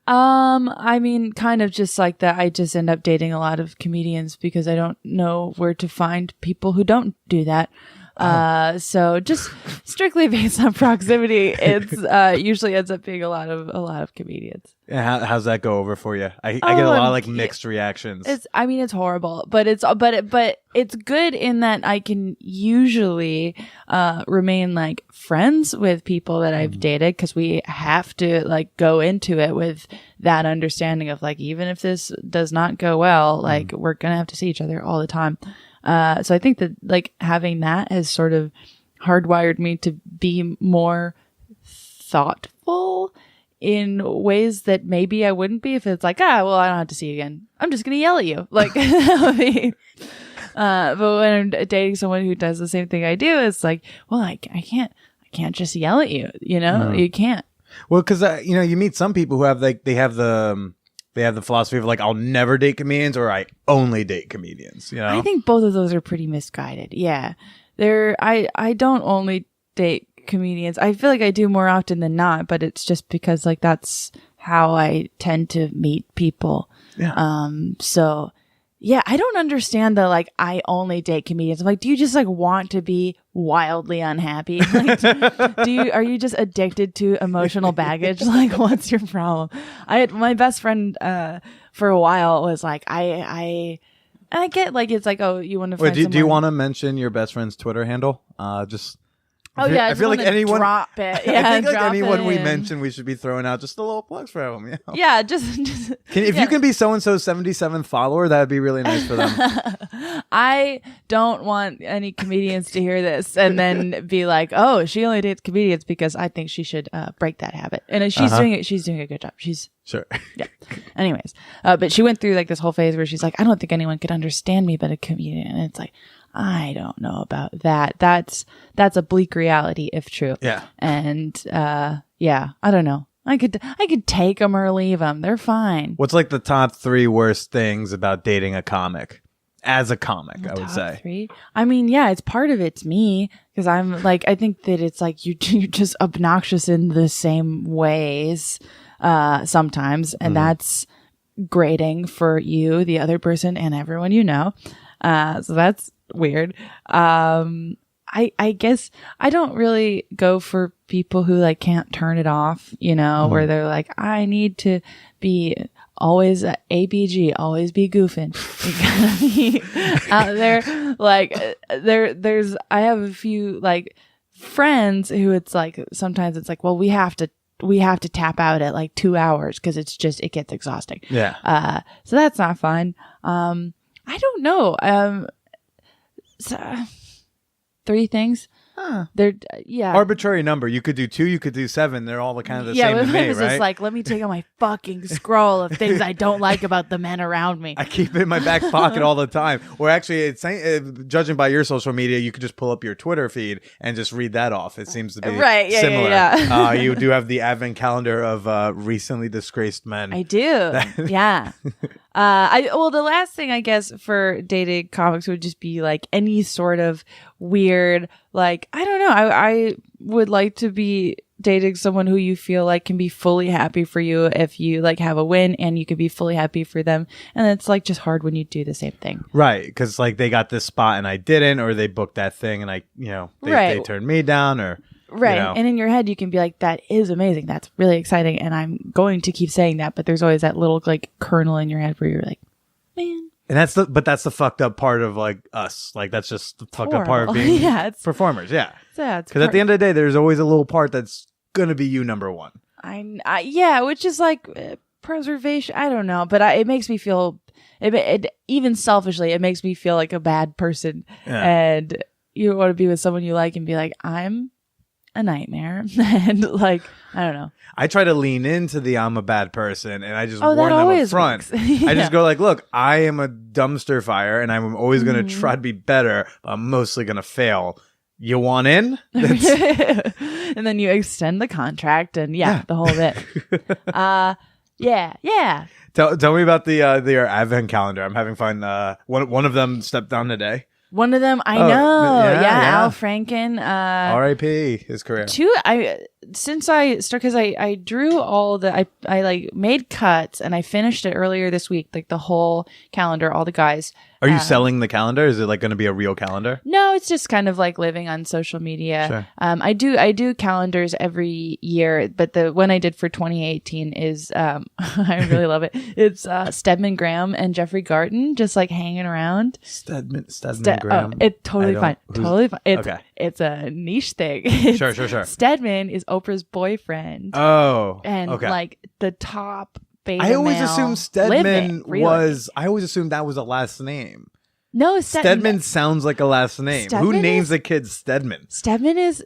I mean, kind of just like that. I just end up dating a lot of comedians because I don't know where to find people who don't do that. So just strictly based on proximity, it's usually ends up being a lot of comedians. And how's that go over for you? I get a lot of like mixed reactions. It's horrible, but it's good in that I can usually remain like friends with people that I've dated, because we have to like go into it with that understanding of like, even if this does not go well, like we're gonna have to see each other all the time. So I think that like having that has sort of hardwired me to be more thoughtful in ways that maybe I wouldn't be if it's like, well, I don't have to see you again. I'm just going to yell at you. Like, but when I'm dating someone who does the same thing I do, it's like, well, I can't just yell at you, you can't. Well, cause you meet some people who have like, they have the philosophy of like, I'll never date comedians, or I only date comedians, I think both of those are pretty misguided. Yeah. I don't only date comedians. I feel like I do more often than not, but it's just because like that's how I tend to meet people. Yeah. So yeah, I don't understand the like, I only date comedians. I'm like, do you just like want to be wildly unhappy? Like, are you just addicted to emotional baggage? Like, what's your problem? My best friend for a while was like, I get like, it's like, oh, you want to find do you want to mention your best friend's Twitter handle? I feel like anyone drop it. Yeah, I think like anyone we mention, we should be throwing out just a little plugs for them. Yeah, just if you can be so and so's 77th follower, that'd be really nice for them. I don't want any comedians to hear this and then be like, "Oh, she only dates comedians," because I think she should break that habit. And she's doing it. She's doing a good job. Sure. Yeah. Anyways, but she went through like this whole phase where she's like, "I don't think anyone could understand me but a comedian," and it's like, I don't know about that. That's a bleak reality if true. Yeah. And I don't know. I could take them or leave them. They're fine. What's like the top 3 worst things about dating a comic? As a comic, I would say. 3? I mean, yeah, it's part of it's me, because I'm like, I think that it's like you're just obnoxious in the same ways sometimes, and that's grating for you, the other person, and everyone you know. So that's weird. I guess I don't really go for people who like can't turn it off, where they're like, I need to be always ABG, always be goofing. You gotta be out there. Like there's I have a few like friends who it's like sometimes it's like, well, we have to tap out at like 2 hours because it gets exhausting. Yeah. So that's not fun. I don't know. So, 3 things. They're arbitrary number. You could do 2, you could do 7. They're all kind of the same to me, it was right? just like, let me take out my fucking scroll of things I don't like about the men around me. I keep it in my back pocket all the time. Or actually, it's judging by your social media, you could just pull up your Twitter feed and just read that off. It seems to be similar. Yeah. You do have the advent calendar of recently disgraced men. I do. Yeah. The last thing I guess for dating comics would just be like any sort of weird, like, I don't know. I would like to be dating someone who you feel like can be fully happy for you if you like have a win, and you can be fully happy for them. And it's like just hard when you do the same thing. Right. Because like they got this spot and I didn't, or they booked that thing and they turned me down, or right. You know. And in your head, you can be like, that is amazing. That's really exciting. And I'm going to keep saying that. But there's always that little like kernel in your head where you're like, man. And that's the fucked up part of like us. Like that's just the fucked up part of being it's performers. Yeah. Sad. Because at the end of the day, there's always a little part that's going to be you number one. Which is like preservation. I don't know. But it makes me feel, even selfishly, it makes me feel like a bad person. Yeah. And you want to be with someone you like and be like, I'm a nightmare. And like, I don't know. I try to lean into the I'm a bad person, and I just warn them up front. Yeah. I just go like, look, I am a dumpster fire, and I'm always going to try to be better, but I'm mostly going to fail. You want in? And then you extend the contract, and the whole bit. Yeah. Tell me about their advent calendar. I'm having fun. One of them stepped down today. One of them, I know. Yeah, Al Franken. R.I.P. his career. Because I drew all the, I like made cuts and I finished it earlier this week, like the whole calendar, all the guys. Are you selling the calendar? Is it like going to be a real calendar? No, it's just kind of like living on social media. Sure. I do calendars every year, but the one I did for 2018 is, I really love it. It's Stedman Graham and Jeffrey Garten just like hanging around. Stedman Graham. It's totally fine. Totally fine. It's a niche thing. Sure. Stedman is Oprah's boyfriend. Oh. And like the top beta I always male assumed Stedman living, I always assumed that was a last name. No, Stedman sounds like a last name. Who names a kid Stedman? Stedman is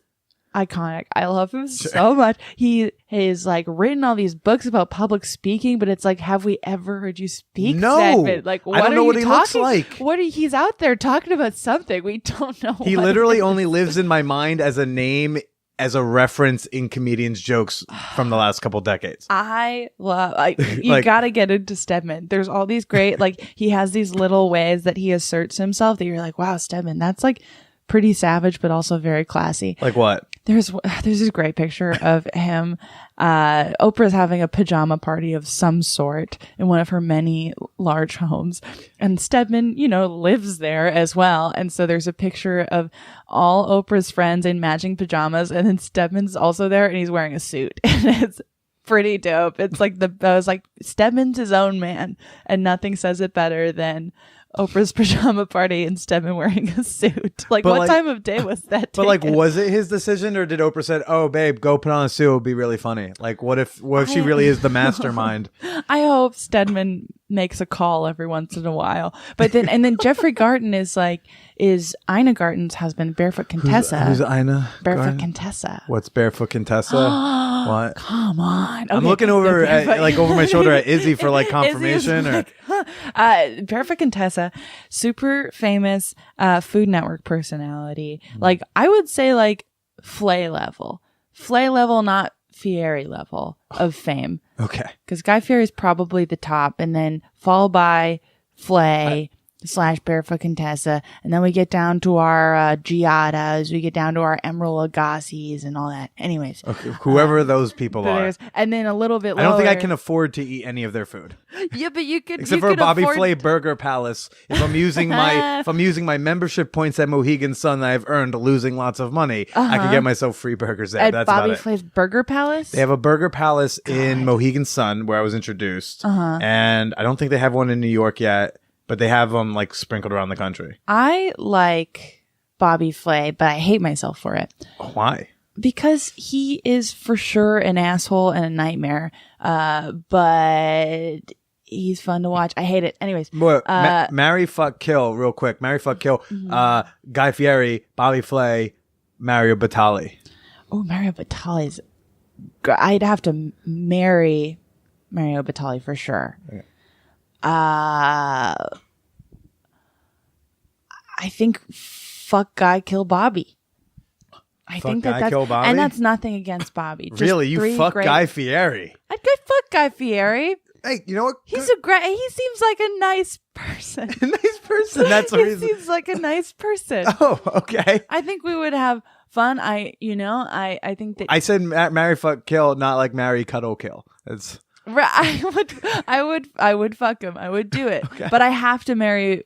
iconic. I love him so much. He has like written all these books about public speaking, but it's like, have we ever heard you speak? No. Stedman? Like, I don't know what he looks like. He's out there talking about something. We don't know. He literally only lives in my mind as a name, as a reference in comedians' jokes from the last couple decades. You gotta get into Stedman. There's all these great, like, he has these little ways that he asserts himself that you're like, wow, Stedman, that's like pretty savage, but also very classy. Like what? There's this great picture of him. Oprah's having a pajama party of some sort in one of her many large homes. And Stedman, lives there as well. And so there's a picture of all Oprah's friends in matching pajamas. And then Stedman's also there and he's wearing a suit. And it's pretty dope. It's like I was like, Stedman's his own man. And nothing says it better than Oprah's pajama party and Stedman wearing a suit. Like, what time of day was that? But like, was it his decision, or did Oprah said, "Oh, babe, go put on a suit. It'll be really funny." Like, what if she really is the mastermind? I hope Stedman makes a call every once in a while. But then Jeffrey Garten is Ina Garten's husband, Barefoot Contessa. Who's Ina? Barefoot Contessa. What's Barefoot Contessa? What? Come on. Okay. I'm looking over over my shoulder at Izzy for like confirmation. Barefoot Contessa, super famous Food Network personality. Like, I would say like Flay level, not Fieri level of fame. Okay. Because Guy Fieri is probably the top, and then followed by Flay, / Barefoot Contessa. And then we get down to our Giadas. We get down to our Emerald Lagassis and all that. Anyways. Okay, whoever those people are. And then a little bit lower. I don't think I can afford to eat any of their food. Yeah, but you could. Except you for could Bobby afford... Flay Burger Palace. If I'm using my membership points at Mohegan Sun that I've earned losing lots of money, I can get myself free burgers there. At That's Bobby about it. Flay's Burger Palace? They have a Burger Palace in Mohegan Sun where I was introduced. And I don't think they have one in New York yet, but they have them like sprinkled around the country. I like Bobby Flay, but I hate myself for it. Why? Because he is for sure an asshole and a nightmare. But he's fun to watch. I hate it. Anyways. Marry, fuck, kill, real quick. Marry, fuck, kill. Guy Fieri, Bobby Flay, Mario Batali. Oh, Mario Batali's... I'd have to marry Mario Batali for sure. Okay. I think fuck Guy, kill Bobby. I think that's kill Bobby? And that's nothing against Bobby. Just really? You fuck Guy Fieri? I'd go fuck Guy Fieri. Hey, you know what? He seems like a nice person. A nice person. That's the reason. He seems like a nice person. Oh, okay. I think we would have fun. I think that I said marry, fuck, kill, not like marry, cuddle, kill. It's I would fuck him. I would do it. Okay. But I have to marry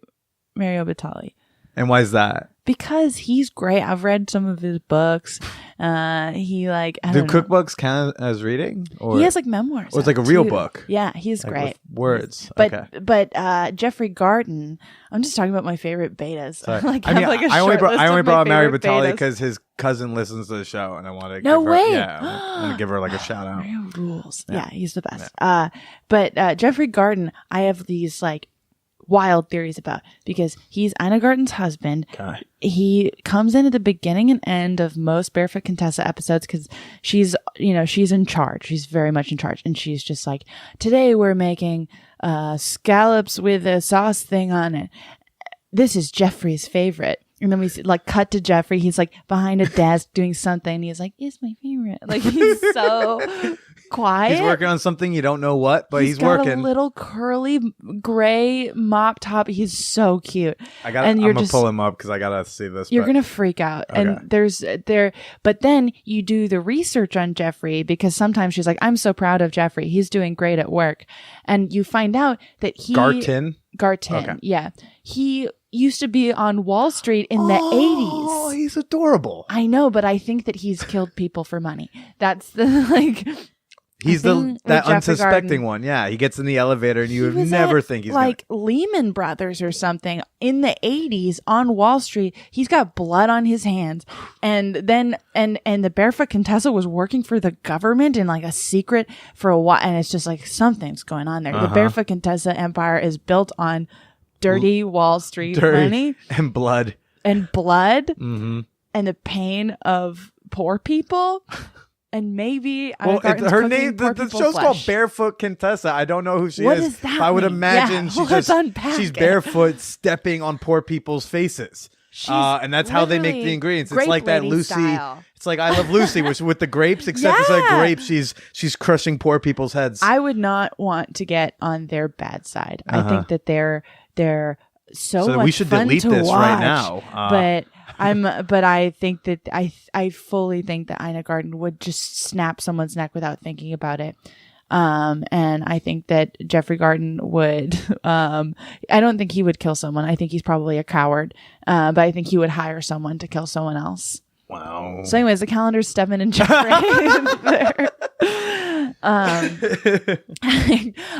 Mario Batali. And why is that? Because he's great. I've read some of his books. He like do cookbooks count as reading? Or he has like memoirs. Or it's like a real book. Yeah, he's like great. Words. But Jeffrey Garden. I'm just talking about my favorite betas. I only brought Mary Batali because his cousin listens to the show, and I want to. No way. I want to give her like a shout out. Mario rules. Yeah, he's the best. Yeah. But Jeffrey Garden, I have these like wild theories about because he's Ina Garten's husband. Okay. He comes in at the beginning and end of most Barefoot Contessa episodes because she's in charge. She's very much in charge. And she's just like, today we're making scallops with a sauce thing on it. This is Jeffrey's favorite. And then we like cut to Jeffrey. He's like behind a desk doing something. And he's like, it's my favorite. Like he's so quiet. He's working on something you don't know what, but he's got working. A little curly gray mop top. He's so cute. I'm gonna pull him up because I gotta see this. You're gonna freak out. Okay. And but then you do the research on Jeffrey because sometimes she's like, I'm so proud of Jeffrey. He's doing great at work. And you find out that Garten. Okay. Yeah. He used to be on Wall Street in the 80s. Oh, he's adorable. I know, but I think that he's killed people for money. That's the like. He's that unsuspecting one. Yeah, he gets in the elevator and you would never think he's like Lehman Brothers or something in the 80s on Wall Street. He's got blood on his hands, and then and the Barefoot Contessa was working for the government in like a secret for a while, and it's just like something's going on there. The Barefoot Contessa empire is built on dirty Wall Street money and blood and the pain of poor people. And maybe her name. The show's called Barefoot Contessa. I don't know who she is. What does that I would mean? imagine she's barefoot, stepping on poor people's faces, and that's how they make the ingredients. It's like that Lucy. Style. It's like I Love Lucy, which with the grapes, except it's like grapes. She's crushing poor people's heads. I would not want to get on their bad side. I think that they're so much we should fun delete to this watch, right now. But I think that I fully think that Ina Garten would just snap someone's neck without thinking about it. And I think that Jeffrey Garten would, I don't think he would kill someone. I think he's probably a coward. But I think he would hire someone to kill someone else. Wow. So anyways, the calendar's Stefan and Jeffrey.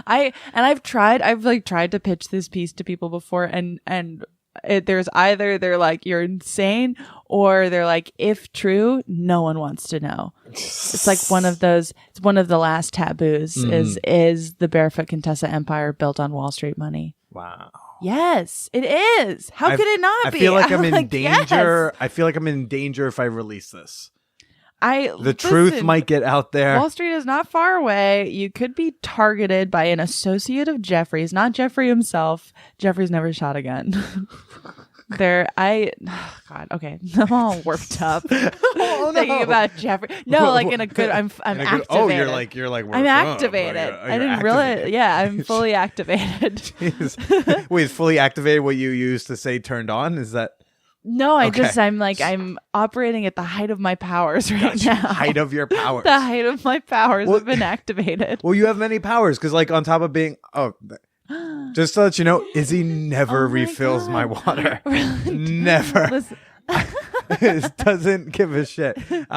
I've tried to pitch this piece to people before and there's either they're like, you're insane, or they're like, if true, no one wants to know. It's like one of those, it's one of the last taboos is the Barefoot Contessa empire built on Wall Street money. Wow. Yes, it is. How could it not be? I feel like I'm in danger. Yes. I feel like I'm in danger if I release this. Truth might get out there. Wall Street is not far away. You could be targeted by an associate of Jeffrey's, not Jeffrey himself. Jeffrey's never shot a gun. God, okay. I'm all worked up. Thinking about Jeffrey. No, like in a good, I'm activated. Oh, you're like, I'm activated. I didn't realize. Yeah, I'm fully activated. Jeez. Wait, is fully activated what you used to say turned on? Is that? No, I'm operating at the height of my powers right now. Height of your powers. The height of my powers have been activated. Well, you have many powers because, like, on top of being just to let you know, Izzy never refills my water. Really? Never. Listen. It doesn't give a shit. For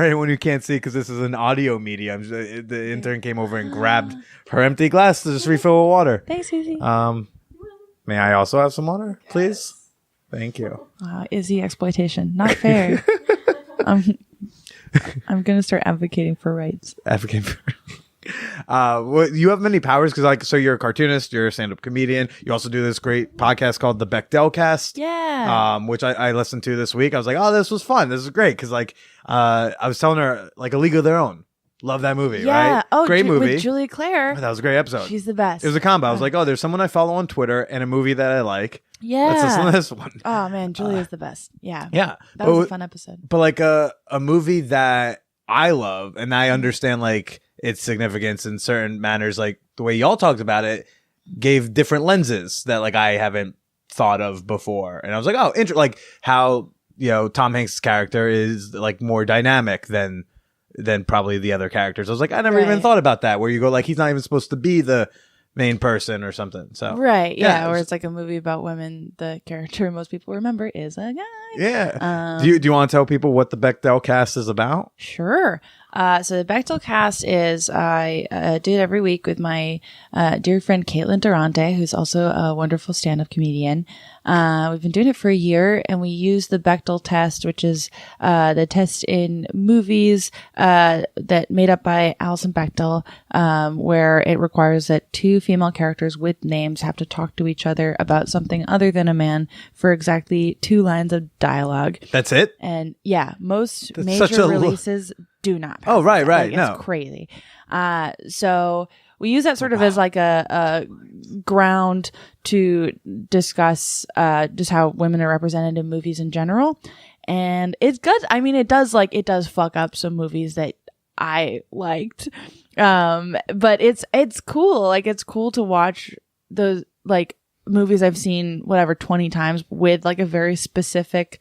anyone who can't see, because this is an audio medium, the intern came over and grabbed her empty glass to just refill with water. Thanks, Susie. May I also have some water, please? Thank you. Izzy exploitation, not fair. I'm gonna start advocating for rights. Advocating for. Well, you have many powers because, like, so you're a cartoonist, you're a stand-up comedian. You also do this great podcast called the Bechdel Cast. Yeah. Which I listened to this week. I was like, oh, this was fun. This is great because, like, I was telling her, like, A League of Their Own. Love that movie, right? Oh, great movie. With Julia Claire. That was a great episode. She's the best. It was a combo. I was like, oh, there's someone I follow on Twitter and a movie that I like. Yeah. Let's listen to this one. Oh man, Julia's the best. Yeah. Yeah. That was a fun episode. But like a movie that I love and I understand like its significance in certain manners, like the way y'all talked about it, gave different lenses that like I haven't thought of before. And I was like, oh, like how, you know, Tom Hanks' character is like more dynamic than probably the other characters. I was like, I never even thought about that, where you go like, he's not even supposed to be the main person or something. So right. Yeah. Or it's like a movie about women. The character most people remember is a guy. Yeah. Do you want to tell people what the Bechdel Cast is about? Sure. So the Bechdel Cast is I do it every week with my dear friend Caitlin Durante, who's also a wonderful stand-up comedian. We've been doing it for a year, and we use the Bechdel test, which is the test in movies that made up by Alison Bechdel, where it requires that two female characters with names have to talk to each other about something other than a man for exactly 2 lines of dialogue. That's it? And yeah, most That's major releases do not pass. Oh, right. Like, No. It's crazy. So we use that sort of as like a ground to discuss just how women are represented in movies in general. And it's good. I mean, it does fuck up some movies that I liked. But it's cool. Like, it's cool to watch those like movies I've seen 20 times with like a very specific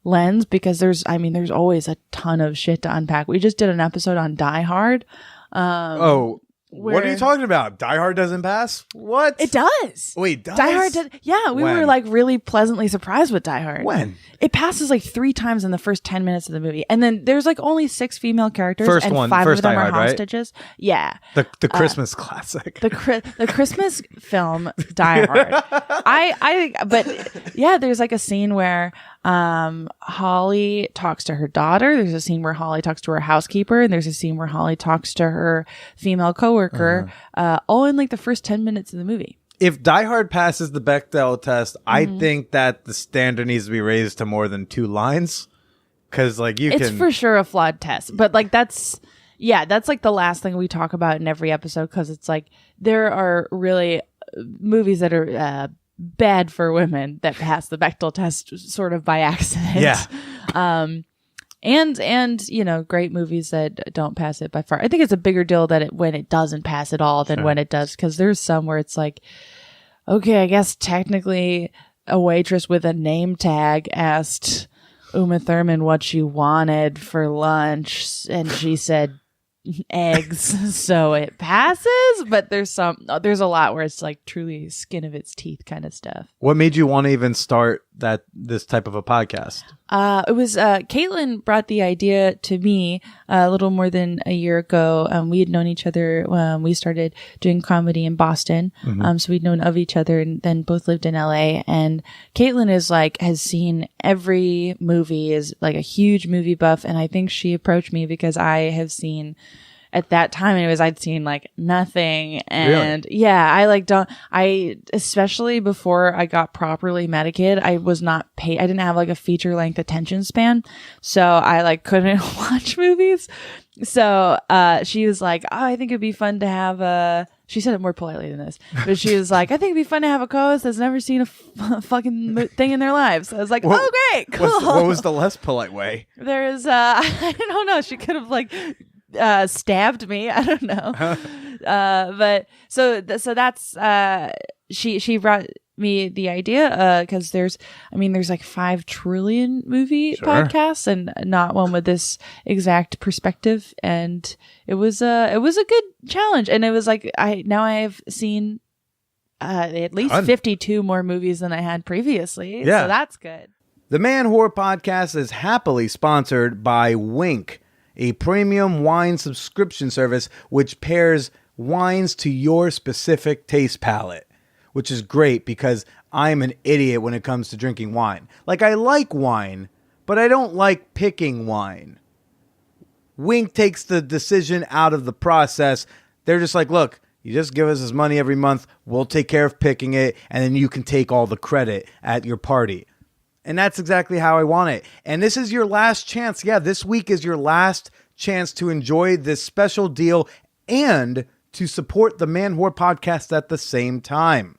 lens, because there's always a ton of shit to unpack. We just did an episode on Die Hard. What are you talking about? Die Hard doesn't pass? What? It does. Wait, does? Die Hard did. Yeah, we were like really pleasantly surprised with Die Hard. When? It passes like 3 times in the first 10 minutes of the movie. And then there's like only 6 female characters First and one, 5 first of them Die are Hard, hostages. Right? Yeah. The Christmas classic. The Christmas film Die Hard. But yeah, there's like a scene where Holly talks to her daughter. There's a scene where Holly talks to her housekeeper, and there's a scene where Holly talks to her female coworker, all in like the first 10 minutes of the movie. If Die Hard passes the Bechdel test, I think that the standard needs to be raised to more than 2 lines. Because like it's for sure a flawed test, but like that's like the last thing we talk about in every episode, because it's like there are really movies that are bad for women that pass the Bechdel test sort of by accident. Yeah. And you know, great movies that don't pass it by far. I think it's a bigger deal that when it doesn't pass at all than when it does, because there's some where it's like, okay, I guess technically a waitress with a name tag asked Uma Thurman what she wanted for lunch, and she said eggs, so it passes. But there's a lot where it's like truly skin of its teeth kind of stuff. What made you want to even start this type of a podcast? It was Caitlin brought the idea to me a little more than a year ago. We had known each other when we started doing comedy in Boston. So we'd known of each other and then both lived in LA. And Caitlin has seen every movie, is like a huge movie buff. And I think she approached me because I have seen, at that time anyways, I'd seen like nothing. And really? Especially before I got properly medicated, I was not paid. I didn't have like a feature length attention span. So I like couldn't watch movies. So, she was like, oh, I think it'd be fun to have She said it more politely than this, but she was like, I think it'd be fun to have a co-host that's never seen a fucking thing in their lives. I was like, oh, great, cool. What was the less polite way? There's, I don't know. She could have like stabbed me. I don't know. But so that's, she brought me the idea because there's like 5 trillion movie podcasts and not one with this exact perspective, and it was a good challenge, and it was like I have seen at least 52 more movies than I had previously. So that's good. The Man Whore Podcast is happily sponsored by Wink, a premium wine subscription service which pairs wines to your specific taste palette. Which is great because I'm an idiot when it comes to drinking wine. Like, I like wine, but I don't like picking wine. Wink takes the decision out of the process. They're just like, look, you just give us this money every month. We'll take care of picking it, and then you can take all the credit at your party. And that's exactly how I want it. And this is your last chance. Yeah, this week is your last chance to enjoy this special deal and to support the Man Whore Podcast at the same time.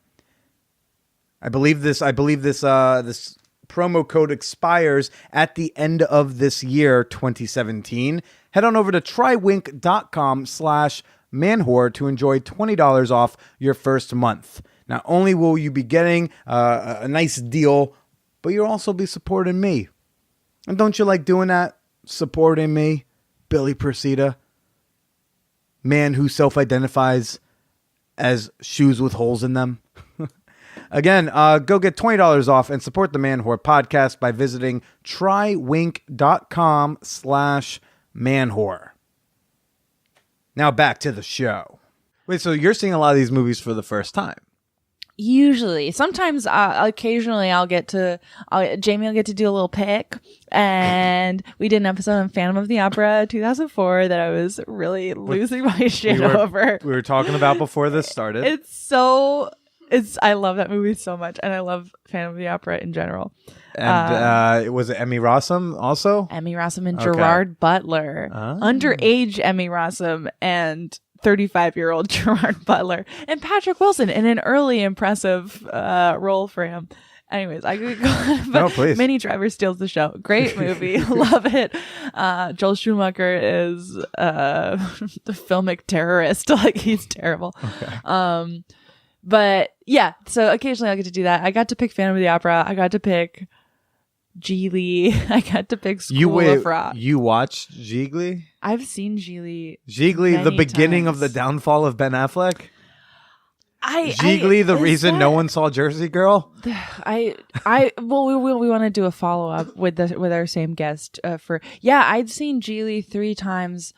I believe this promo code expires at the end of this year, 2017. Head on over to trywink.com/manwhore to enjoy $20 off your first month. Not only will you be getting a nice deal, but you'll also be supporting me. And don't you like doing that? Supporting me, Billy Persida, man who self-identifies as shoes with holes in them. Again, go get $20 off and support the Man Whore Podcast by visiting trywink.com/manwhore. Now back to the show. Wait, so you're seeing a lot of these movies for the first time? Usually, sometimes, occasionally, Jamie will get to do a little pick, and we did an episode on Phantom of the Opera 2004 that I was really losing my shit over. We were talking about before this started. I love that movie so much, and I love Phantom of the Opera in general. And was it Emmy Rossum also? Emmy Rossum and Gerard Butler. Underage Emmy Rossum and 35-year-old Gerard Butler. And Patrick Wilson in an early impressive role for him. Anyways, I could go on, but please. Minnie Driver steals the show. Great movie. Love it. Joel Schumacher is the filmic terrorist. Like, he's terrible. Okay. But yeah, so occasionally I'll get to do that. I got to pick Phantom of the Opera. I got to pick Geely. I got to pick School of Rock. You watched Geely? I've seen Geely. The beginning of the downfall of Ben Affleck? The reason no one saw Jersey Girl? We want to do a follow up with our same guest I'd seen Geely 3 times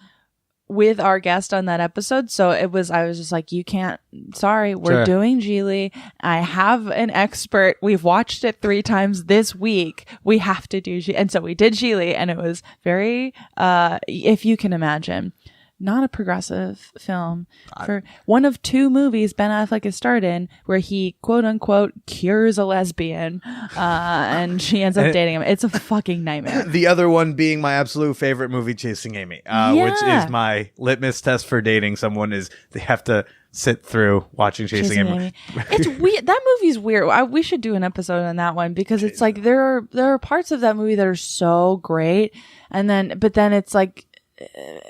with our guest on that episode. So I was just like, we're doing Geely. I have an expert. We've watched it 3 times this week. We have to do Geely. And so we did Geely, and it was very, if you can imagine, not a progressive film. For one of 2 movies Ben Affleck has starred in where he quote unquote cures a lesbian, and she ends up dating him. It's a fucking nightmare. The other one being my absolute favorite movie, Chasing Amy, which is my litmus test for dating someone is they have to sit through watching Chasing Amy. It's weird. That movie's weird. We should do an episode on that one because it's like there are parts of that movie that are so great, but then it's like.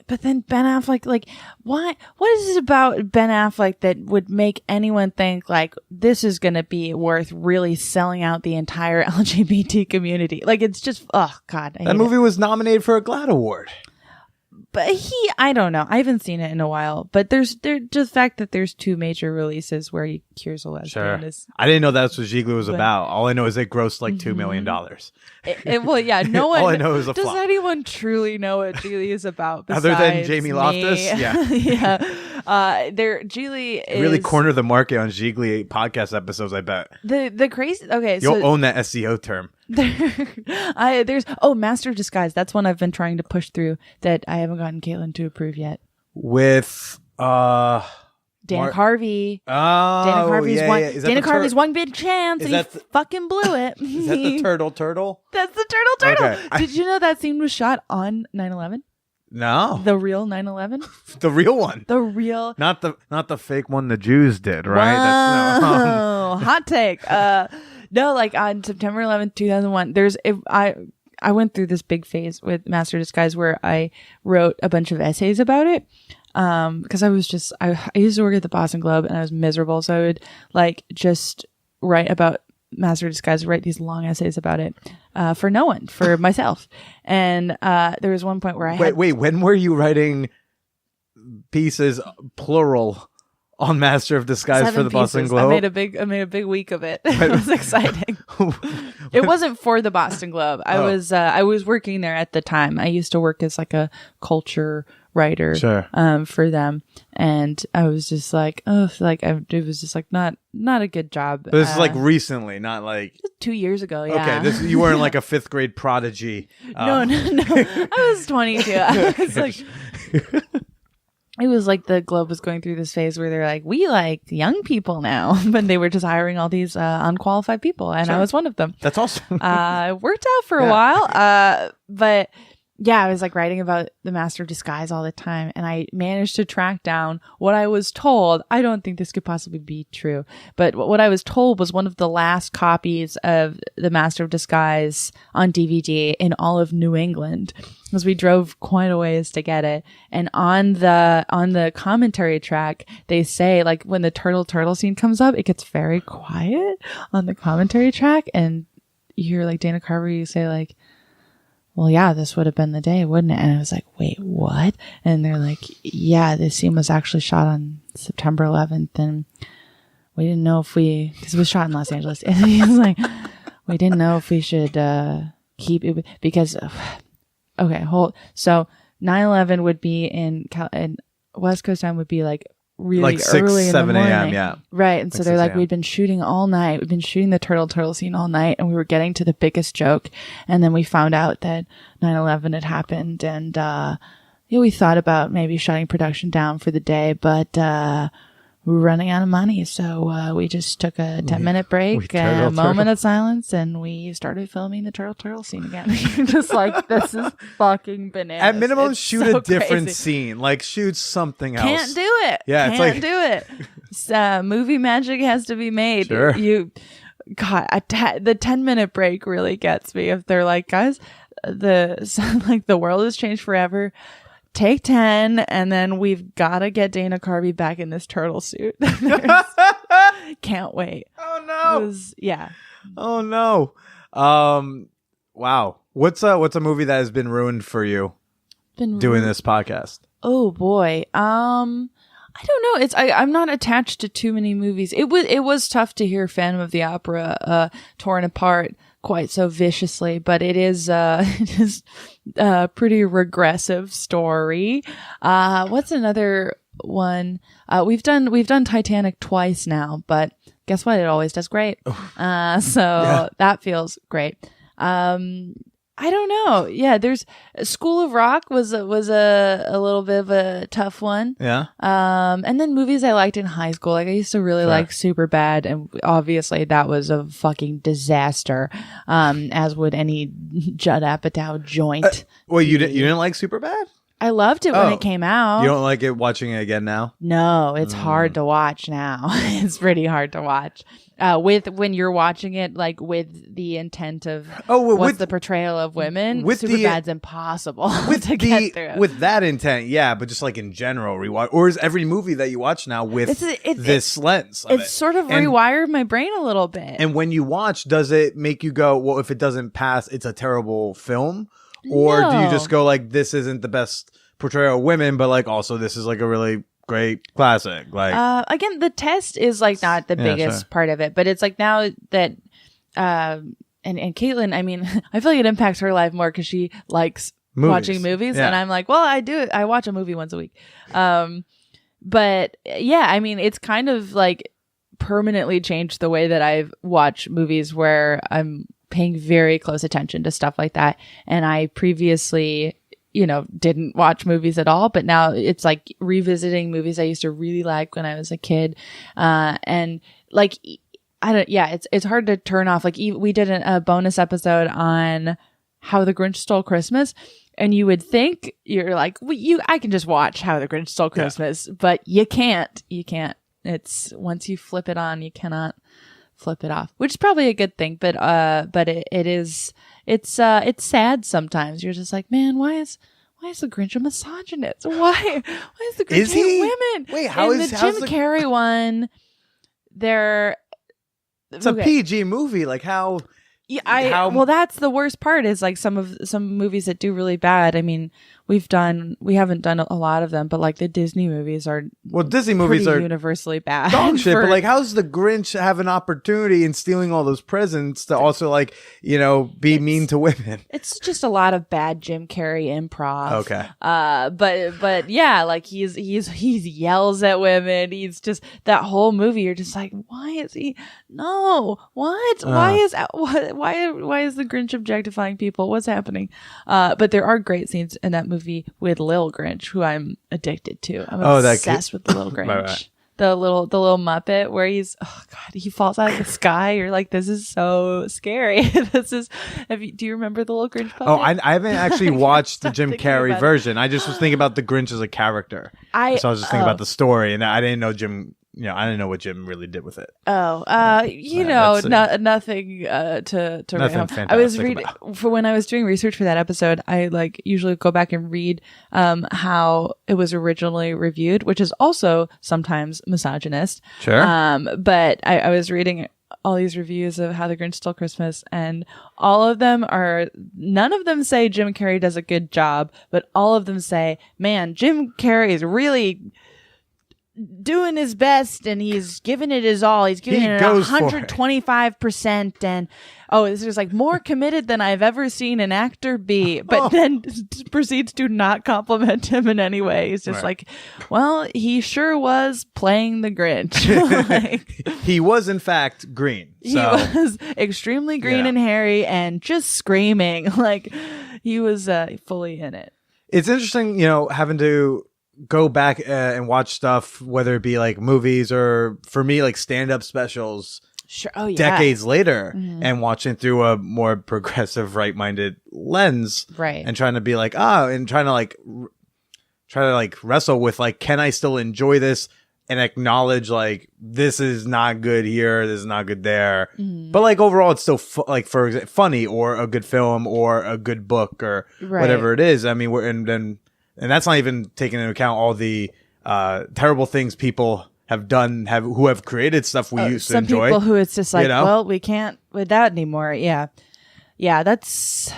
But then Ben Affleck, like, what is it about Ben Affleck that would make anyone think, like, this is going to be worth really selling out the entire LGBT community? Like, it's just, oh, God. That movie was nominated for a GLAAD Award. But I don't know. I haven't seen it in a while. But there's just the fact that there's 2 major releases where he cures a lesbian. Sure. I didn't know that's what Geely was about. All I know is it grossed like $2 million. No one. All I know is a does flop. Anyone truly know what Geely is about? Other than Jamie Loftus? Yeah. Yeah. Geely is really corner the market on Geely podcast episodes, I bet. The crazy. Okay. You'll own that SEO term. There's Master of Disguise. That's one I've been trying to push through that I haven't gotten Caitlin to approve yet. With Dana Carvey. Oh, Dana Carvey's yeah, one. yeah. Dana Carvey's one big chance, and he fucking blew it. Is that the turtle? That's the turtle. Okay. Did you know that scene was shot on 9/11? No. The real 9/11? The real one. The real. Not the fake one the Jews did, right? Wow. Hot take. No, like on September 11th, 2001, I went through this big phase with Master of Disguise where I wrote a bunch of essays about it. Because I used to work at the Boston Globe and I was miserable. So I would like just write about Master of Disguise, write these long essays about it, for no one, for myself. And, there was one point where Wait, when were you writing pieces plural on Master of Disguise 7 for the Boston pieces. Globe? I made a big week of it. It was exciting. It wasn't for the Boston Globe. I was working there at the time. I used to work as like a culture writer, for them, and I was just like, it was just like not a good job. But this is like recently, not like 2 years ago. Yeah. Okay, you weren't like a 5th grade prodigy. No. I was 22. I was like. It was like the Globe was going through this phase where they're like, we like young people now, but they were just hiring all these unqualified people, and I was one of them. That's awesome. It worked out for a while, but yeah, I was like writing about the Master of Disguise all the time, and I managed to track down what I was told. I don't think this could possibly be true, but what I was told was one of the last copies of the Master of Disguise on DVD in all of New England, because we drove quite a ways to get it. And on the commentary track, they say, like, when the turtle scene comes up, it gets very quiet on the commentary track, and you hear like Dana Carvey say like, well, yeah, this would have been the day, wouldn't it? And I was like, wait, what? And they're like, yeah, this scene was actually shot on September 11th. And we didn't know because it was shot in Los Angeles. And he was like, we didn't know if we should keep it because, okay, so 9/11 would be in West Coast time would be like really like 6, early 7 in the morning. a.m. Yeah. Right. And so they're like, 6 a.m. we'd been shooting all night. We've been shooting the turtle scene all night, and we were getting to the biggest joke. And then we found out that 9/11 had happened, and we thought about maybe shutting production down for the day, but we were running out of money. So we just took a 10-minute break, a moment of silence, and we started filming the turtle scene again. Just like, this is fucking bananas. At minimum, It's shoot so a different crazy. scene. Like, shoot something else. Can't do it. Yeah, it's can't like- do it. Movie magic has to be made. Sure. God, the 10-minute break really gets me. If they're like, guys, the world has changed forever. Take 10, and then we've got to get Dana Carvey back in this turtle suit. Can't wait. Oh no! Yeah. Oh no! Wow. What's a movie that has been ruined for you doing this podcast? Oh boy. I don't know. I'm not attached to too many movies. It was tough to hear Phantom of the Opera torn apart quite so viciously, but it is a pretty regressive story. What's another one? We've done Titanic twice now, but guess what? It always does great. That feels great. I don't know. Yeah, there's School of Rock was a little bit of a tough one. Yeah. And then movies I liked in high school. Like, I used to really like Superbad, and obviously that was a fucking disaster. As would any Judd Apatow joint. Well, you didn't like Superbad? I loved it when it came out. You don't like it watching it again now? No, it's hard to watch now. It's pretty hard to watch. When you're watching it, like, with the intent of what's the portrayal of women, Superbad's impossible to get through. With that intent, yeah, but just like in general, rewatch, or is every movie that you watch now with this lens? It's sort of rewired my brain a little bit. And when you watch, does it make you go, well, if it doesn't pass, it's a terrible film? Or do you just go like, this isn't the best portrayal of women, but like also this is like a really great classic? Like, again, the test is like not the biggest part of it, but it's like now that and Caitlin, I mean, I feel like it impacts her life more because she likes watching movies, and I'm like, well, I watch a movie once a week. But yeah, I mean, it's kind of like permanently changed the way that I've watched movies, where I'm paying very close attention to stuff like that. And I previously, didn't watch movies at all, but now it's like revisiting movies I used to really like when I was a kid. And like, it's hard to turn off. Like, we did a bonus episode on How the Grinch Stole Christmas, And you would think you're like, I can just watch How the Grinch Stole Christmas, but you can't. You can't. It's once you flip it on, you cannot flip it off, which is probably a good thing. But it's sad sometimes. You're just like, man, why is the Grinch a misogynist? Why is the Grinch hate women? Wait, how's the Jim Carrey one? It's a PG movie. Like how? Yeah, well, that's the worst part. Is like some movies that do really bad. I mean, we haven't done a lot of them, but like the Disney movies are Disney movies are universally bad. Dog shit. But like, how's the Grinch have an opportunity in stealing all those presents to also like be mean to women? It's just a lot of bad Jim Carrey improv. Okay. But yeah, like he yells at women. He's just that whole movie. You're just like, why is he? No, what? Why is the Grinch objectifying people? What's happening? But there are great scenes in that movie with Lil Grinch, who I'm addicted to. I'm obsessed with the Lil Grinch. Right. The little Muppet where he falls out of the sky. You're like, this is so scary. Do you remember the Little Grinch puppet? Oh, I haven't actually watched the Jim Carrey version. I just was thinking about the Grinch as a character. So I was just thinking about the story, and I didn't know Jim. I didn't know what Jim really did with it. Nothing to nothing write home. fantastic I was reading about. for when I was doing research for that episode. I like usually go back and read how it was originally reviewed, which is also sometimes misogynist. Sure. But I was reading all these reviews of How the Grinch Stole Christmas, and none of them say Jim Carrey does a good job, but all of them say, man, Jim Carrey is really doing his best and he's giving it his all. He's giving it 125%, and this is like more committed than I've ever seen an actor be, but then proceeds to not compliment him in any way. He's just like, well, he sure was playing the Grinch. He was in fact green. He was extremely green and hairy and just screaming. Like he was fully in it. It's interesting, having to go back and watch stuff, whether it be like movies or for me like stand-up specials. Sure. Oh, yeah. Decades later, and watching through a more progressive, right-minded lens, right? And trying to be like, and trying to wrestle with like, can I still enjoy this and acknowledge like this is not good here, this is not good there, but like overall it's still for example, funny or a good film or a good book or whatever it is. I mean, and that's not even taking into account all the terrible things people have done, who have created stuff we used to enjoy. Some people who it's just like, well, we can't with that anymore. Yeah, it's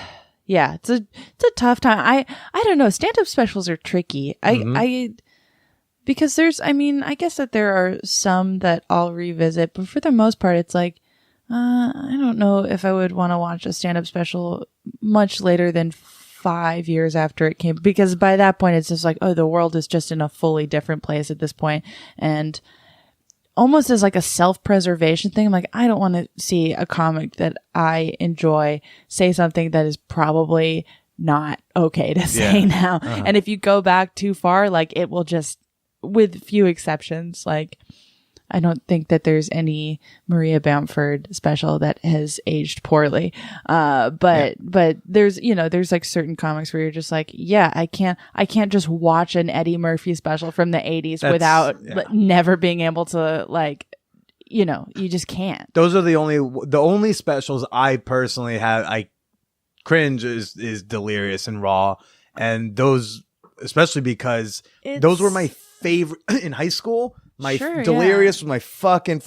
a tough time. I don't know. Stand-up specials are tricky. Because I guess that there are some that I'll revisit, but for the most part, it's like, I don't know if I would want to watch a stand-up special much later than 5 years after it came, because by that point it's just like, the world is just in a fully different place at this point. And almost as like a self-preservation thing, I'm like, I don't want to see a comic that I enjoy say something that is probably not okay to say now. And if you go back too far, like it will just, with few exceptions, like I don't think that there's any Maria Bamford special that has aged poorly. But there's like certain comics where you're just like, I can't just watch an Eddie Murphy special from the 80s without never being able to like, you just can't. Those are the only specials I personally have. I cringe is Delirious and Raw. And those, especially because those were my favorite in high school. Delirious was my fucking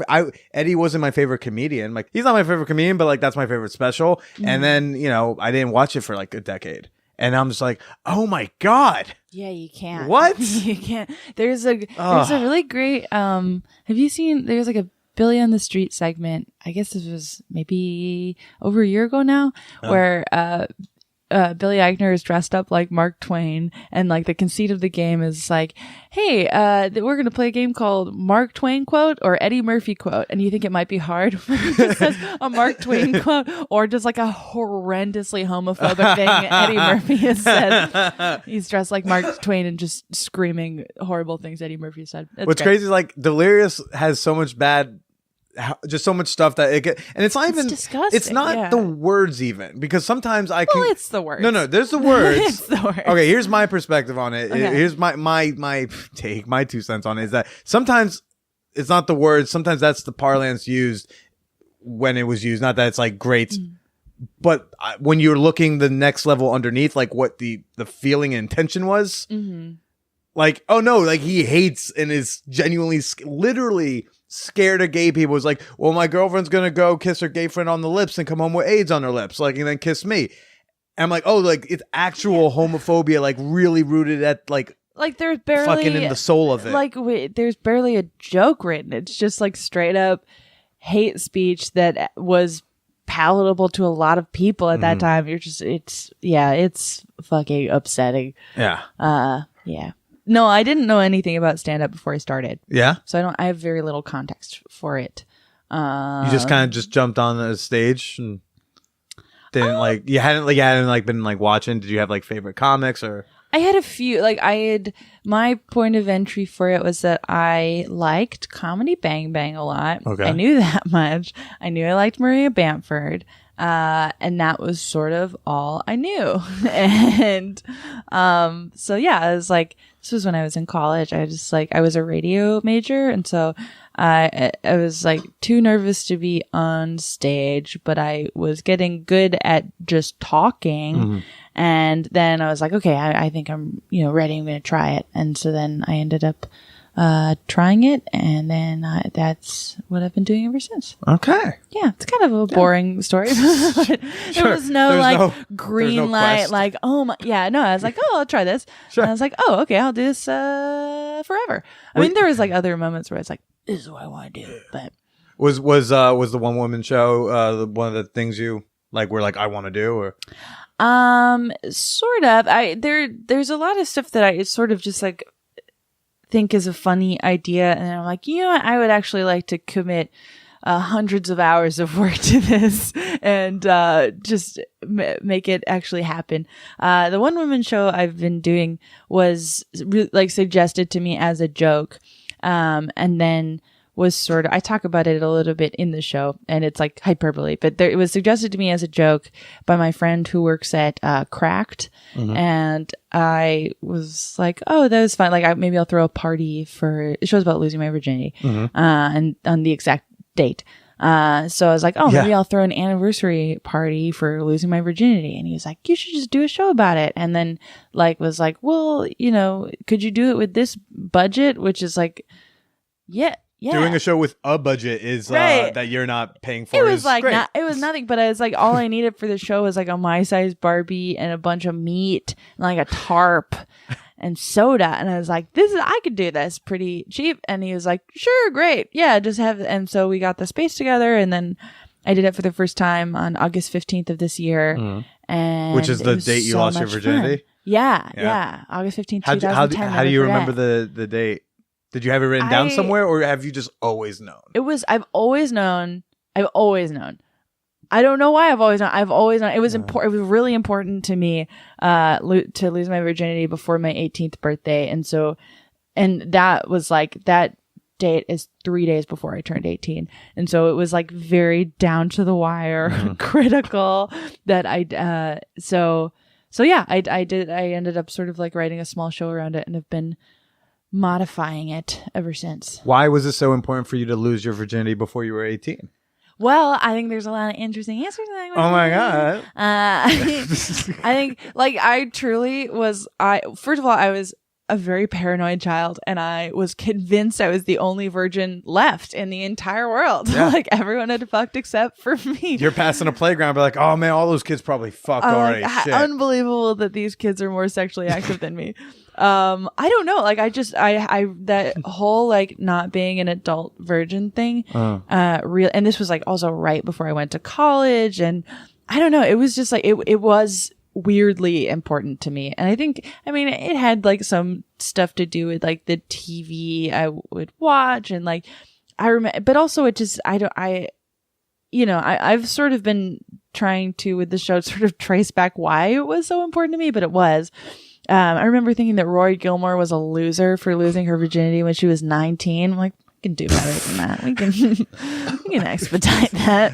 Eddie wasn't my favorite comedian. Like he's not my favorite comedian, but like that's my favorite special. And then I didn't watch it for like a decade, and I'm just like, oh my god. Yeah, you can't. What? You can't. There's a really great have you seen, there's like a Billy on the Street segment, I guess this was maybe over a year ago now, where Billy Eichner is dressed up like Mark Twain, and like the conceit of the game is like, hey, we're going to play a game called Mark Twain quote or Eddie Murphy quote. And you think it might be hard when it just says a Mark Twain quote or just like a horrendously homophobic thing Eddie Murphy has said. He's dressed like Mark Twain and just screaming horrible things Eddie Murphy said. What's crazy is like Delirious has so much bad just so much stuff that and it's not even disgusting. It's not the words even, because sometimes I can. Well, it's the words. No, there's the words. It's the words. Okay, here's my perspective on it. Okay. Here's my take, my 2 cents on it, is that sometimes it's not the words. Sometimes that's the parlance used when it was used. Not that it's like great, but when you're looking the next level underneath, like what the feeling and intention was. Like, oh no, like he hates and is genuinely, literally scared of gay people. It's like, well, my girlfriend's gonna go kiss her gay friend on the lips and come home with AIDS on her lips, like, and then kiss me. And I'm like, oh, like it's actual homophobia, like really rooted at like there's barely fucking in the soul of it. Like there's barely a joke written. It's just like straight up hate speech that was palatable to a lot of people at that time. It's fucking upsetting. Yeah. Yeah. No, I didn't know anything about stand-up before I started. Yeah? So I have very little context for it. You just kind of just jumped on the stage and didn't you hadn't been like watching. Did you have like favorite comics or? I had a few, my point of entry for it was that I liked Comedy Bang Bang a lot. Okay. I knew that much. I knew I liked Maria Bamford. And that was sort of all I knew. And, so yeah, I was like, this was when I was in college. I was a radio major. And so I was like too nervous to be on stage, but I was getting good at just talking. And then I was like, okay, I think I'm, ready. I'm going to try it. And so then I ended up trying it, and then that's what I've been doing ever since. Okay. Yeah, it's kind of a boring story. But there was no green light, quest. oh my, yeah, no, I was like, oh, I'll try this. Sure. And I was like, oh, okay, I'll do this forever. I mean, there was like other moments where it's like, this is what I want to do, but Was the one woman show one of the things you like were like I want to do, or? Sort of. There's a lot of stuff that I sort of just like think is a funny idea, and I'm like, you know what, I would actually like to commit hundreds of hours of work to this and just make it actually happen. The one woman show I've been doing was suggested to me as a joke, and then was sort of, I talk about it a little bit in the show, and it's like hyperbole, but it was suggested to me as a joke by my friend who works at Cracked. And I was like, oh, that was fun. Like, maybe I'll throw a party for, it show's about losing my virginity, and on the exact date. So I was like, oh, maybe I'll throw an anniversary party for losing my virginity. And he was like, you should just do a show about it. And then was like, well, could you do it with this budget? Which is like, yeah. Doing a show with a budget is Right. that you're not paying for. It was is like great. it was nothing, but I was like, all I needed for the show was like a my size Barbie and a bunch of meat and like a tarp and soda. And I was like, I could do this pretty cheap. And he was like, sure, great, yeah, just have. And so we got the space together, and then I did it for the first time on August 15th of this year, and Which is it the was date you so lost your much virginity. fun. Yeah, August 15th, 2010. How do you remember the date? Did you have it written down somewhere, or have you just always known? I've always known. I don't know why I've always known. It was important. It was really important to me to lose my virginity before my 18th birthday. And that was like, that date is 3 days before I turned 18. And so it was like very down to the wire, critical that I ended up sort of like writing a small show around it, and have been modifying it ever since. Why was it so important for you to lose your virginity before you were 18? Well, I think there's a lot of interesting answers to that. Oh my God. I think I truly was, first of all, I was a very paranoid child, and I was convinced I was the only virgin left in the entire world. Yeah. Like, everyone had fucked except for me. You're passing a playground, but like, oh man, all those kids probably fucked already. Shit. Unbelievable that these kids are more sexually active than me. I don't know. Like, I that whole like not being an adult virgin thing, and this was like also right before I went to college, and I don't know. It was just like, it was weirdly important to me. And I mean, it had like some stuff to do with like the TV I would watch, and like, I remember, but also it just, I've sort of been trying to, with the show, sort of trace back why it was so important to me, but it was. I remember thinking that Rory Gilmore was a loser for losing her virginity when she was 19. I'm like, can do better than that. We can expedite that.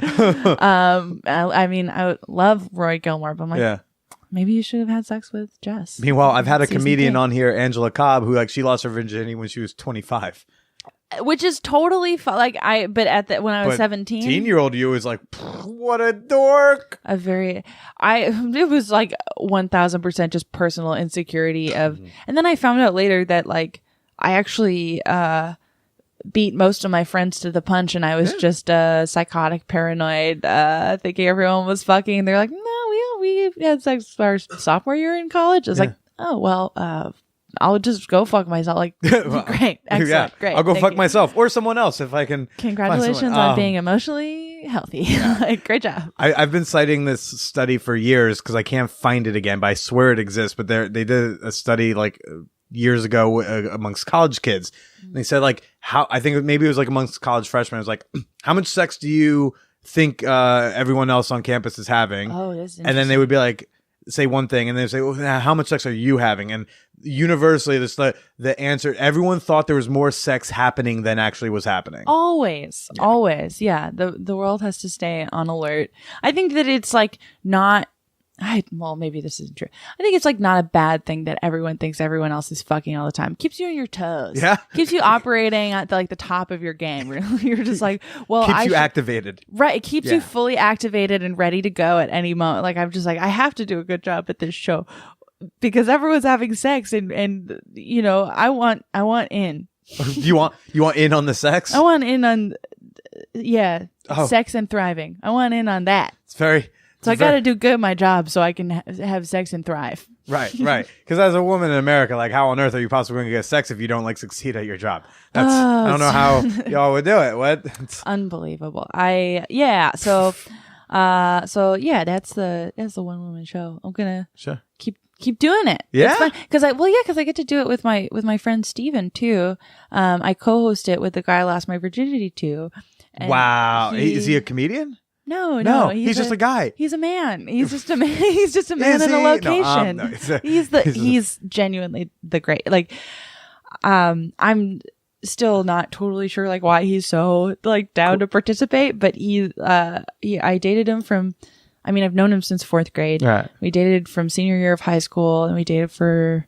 I mean, I would love Roy Gilmore, but I'm like, maybe you should have had sex with Jess. Meanwhile, I've had a Season comedian 3. on here, Angela Cobb, who she lost her virginity when she was 25. Which is totally when I was 17, 18-year-old you was like, what a dork. it was like 1000% just personal insecurity of, and then I found out later that like I actually beat most of my friends to the punch, and I was just psychotic, paranoid, thinking everyone was fucking. They're like, no, we had sex our sophomore year in college. I was like, oh well, I'll just go fuck myself. Like, great, excellent, great. I'll go fuck myself or someone else if I can. Congratulations on being emotionally healthy. Like, great job. I've been citing this study for years because I can't find it again, but I swear it exists. But they did a study like years ago amongst college kids. And they said like I think maybe it was like amongst college freshmen. It was like, how much sex do you think everyone else on campus is having? Oh, that's and then they would be like, say one thing, and then say, well, how much sex are you having? And universally, the answer, everyone thought there was more sex happening than actually was happening. Always. Yeah. The world has to stay on alert. I think that it's like not, well, maybe this isn't true. I think it's like not a bad thing that everyone thinks everyone else is fucking all the time. Keeps you on your toes. Yeah. Keeps you operating at the top of your game. You're just like, well, Keeps you activated. Right. It keeps you fully activated and ready to go at any moment. Like, I'm just like, I have to do a good job at this show because everyone's having sex and you know, I want in. You want in on the sex? I want in on, sex and thriving. I want in on that. It's very... So I got to do good at my job so I can have sex and thrive. Right. Because as a woman in America, like, how on earth are you possibly going to get sex if you don't like succeed at your job? I don't know how y'all would do it. What? It's unbelievable. So that's the one woman show. I'm gonna keep doing it. Yeah, because I get to do it with my friend Steven too. I co-host it with the guy I lost my virginity to. Wow, is he a comedian? No, he's just a guy. He's a man. He's just a man. He's just a man in a location. He's genuinely the great. Like, I'm still not totally sure like why he's so like down to participate, but I dated him from. I mean, I've known him since 4th grade. Right. We dated from senior year of high school, and we dated for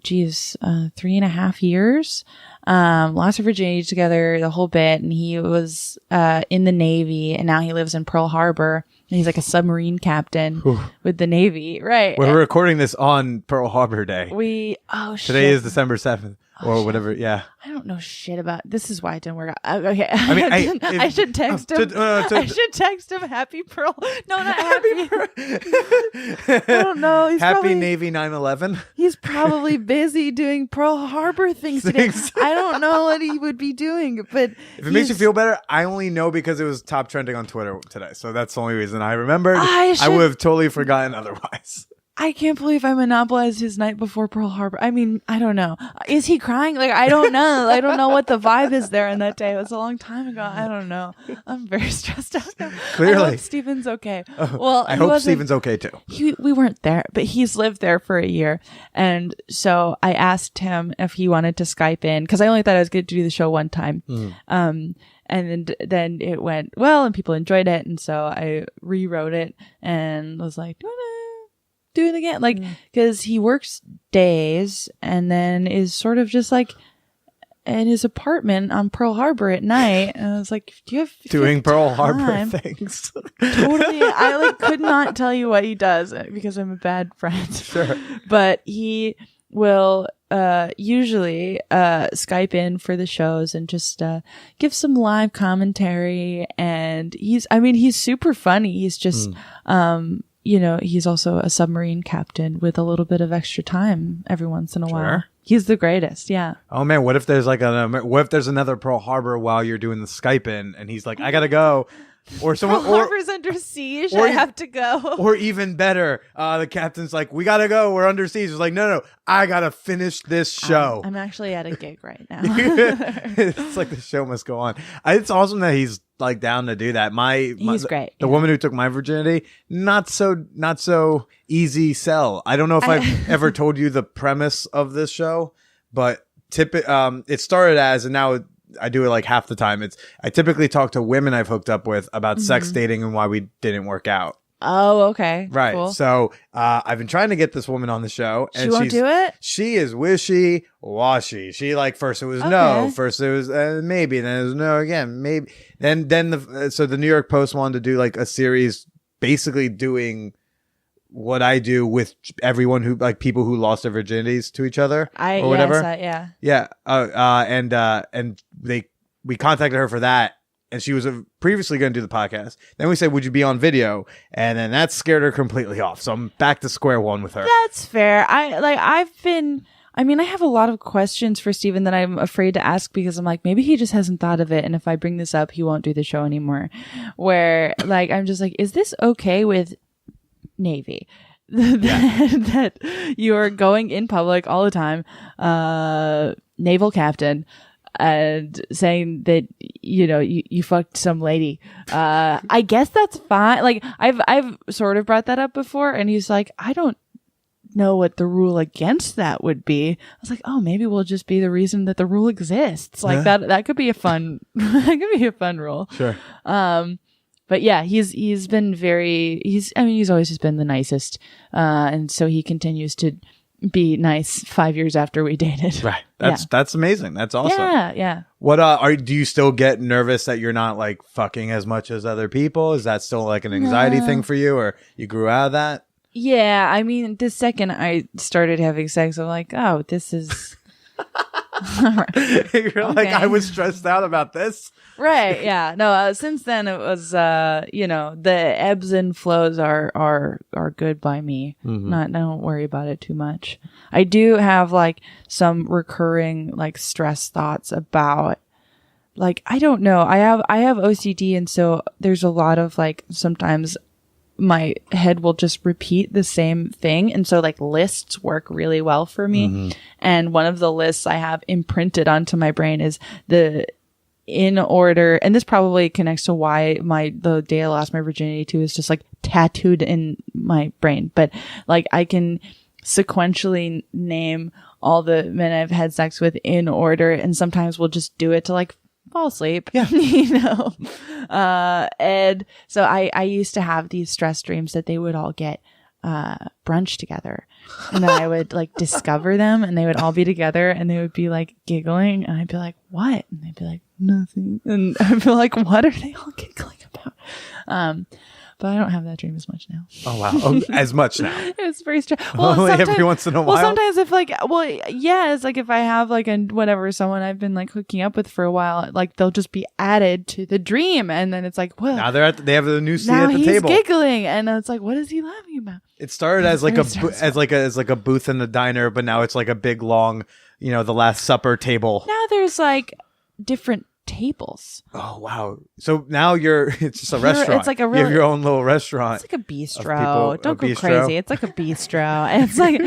3.5 years. Lost our virginity together the whole bit, and he was in the Navy, and now he lives in Pearl Harbor, and he's like a submarine captain with the Navy. Right. We're recording this on Pearl Harbor Day. Today is December 7th or whatever. Yeah. I don't know shit about this. Is why it didn't work out. Okay. I mean, I should text him. I should text him happy Pearl. No, not happy. I don't know. He's happy Navy 9/11. He's probably busy doing Pearl Harbor things today. I don't know what he would be doing, but if it makes you feel better, I only know because it was top trending on Twitter today. So that's the only reason I remembered. I would have totally forgotten otherwise. I can't believe I monopolized his night before Pearl Harbor. I mean, I don't know. Is he crying? Like, I don't know. I don't know what the vibe is there in that day. It was a long time ago. I don't know. I'm very stressed out now. Clearly. I hope Steven's okay. Well, I hope Steven's okay too. We weren't there, but he's lived there for a year. And so I asked him if he wanted to Skype in because I only thought I was going to do the show one time. And then it went well and people enjoyed it. And so I rewrote it and was like, do you want to do it again? Like, because he works days and then is sort of just like in his apartment on Pearl Harbor at night. And I was like, do you have doing Pearl time? Harbor things? Totally. I like could not tell you what he does because I'm a bad friend. Sure. But he will usually Skype in for the shows and just give some live commentary. And he's super funny. He's just he's also a submarine captain with a little bit of extra time every once in a while. He's the greatest. Yeah. Oh man, what if there's another Pearl Harbor while you're doing the Skype in, and he's like, I gotta go. Or someone, Pearl Harbor's under siege. I have to go. Or even better, the captain's like, "We gotta go. We're under siege." It's like, no, I gotta finish this show. I'm actually at a gig right now. It's like the show must go on. It's awesome that he's like down to do that. He's great. The woman who took my virginity, not so easy sell. I don't know if I've ever told you the premise of this show, but it started as, and now I do it like half the time. I typically talk to women I've hooked up with about sex dating and why we didn't work out. Oh, okay. Right. Cool. So I've been trying to get this woman on the show. And She won't do it? She is wishy-washy. She like first it was no, first it was maybe, then it was no again, maybe. Then so the New York Post wanted to do like a series basically doing what I do with everyone who like people who lost their virginities to each other or whatever. Yeah. And we contacted her for that. And she was previously going to do the podcast. Then we said, would you be on video? And then that scared her completely off. So I'm back to square one with her. That's fair. I have a lot of questions for Steven that I'm afraid to ask because I'm like, maybe he just hasn't thought of it. And if I bring this up, he won't do the show anymore. Where like, I'm just like, is this okay with Navy? that you're going in public all the time, naval captain, and saying that you fucked some lady. I guess that's fine. Like I've sort of brought that up before, and he's like, I don't know what the rule against that would be. I was like, oh, maybe we'll just be the reason that the rule exists. Like that could be a fun that could be a fun rule. Sure. But yeah, he's always just been the nicest, and so he continues to be nice 5 years after we dated. Right. That's amazing. That's awesome. Yeah. What do you still get nervous that you're not like fucking as much as other people? Is that still like an anxiety thing for you, or you grew out of that? Yeah, I mean, the second I started having sex, I'm like, oh, this is You're like, I was stressed out about this. Right. Yeah. No, since then it was, the ebbs and flows are good by me. I don't worry about it too much. I do have like some recurring like stress thoughts about like, I don't know. I have OCD. And so there's a lot of like, sometimes my head will just repeat the same thing. And so like lists work really well for me. And one of the lists I have imprinted onto my brain is the in order. And this probably connects to why the day I lost my virginity too is just like tattooed in my brain. But like I can sequentially name all the men I've had sex with in order. And sometimes we'll just do it to like fall asleep. Yeah. And so I used to have these stress dreams that they would all get brunch together, and then I would like discover them, and they would all be together, and they would be like giggling, and I'd be like, what? And they'd be like, nothing. And I'd be like, what are they all giggling about? But I don't have that dream as much now. Oh, wow. Oh, as much now. It's very strange. Well, every once in a while. Well, sometimes if like, it's like if I have like someone I've been like hooking up with for a while, like they'll just be added to the dream. And then it's like, well. Now they have the new seat now at the table. He's giggling. And it's like, what is he laughing about? It started as like a booth in the diner, but now it's like a big long, the Last Supper table. Now there's like different tables. Oh wow! So now it's just a restaurant. It's like you have your own little restaurant. It's like a bistro. Don't go crazy. It's like a bistro, and it's like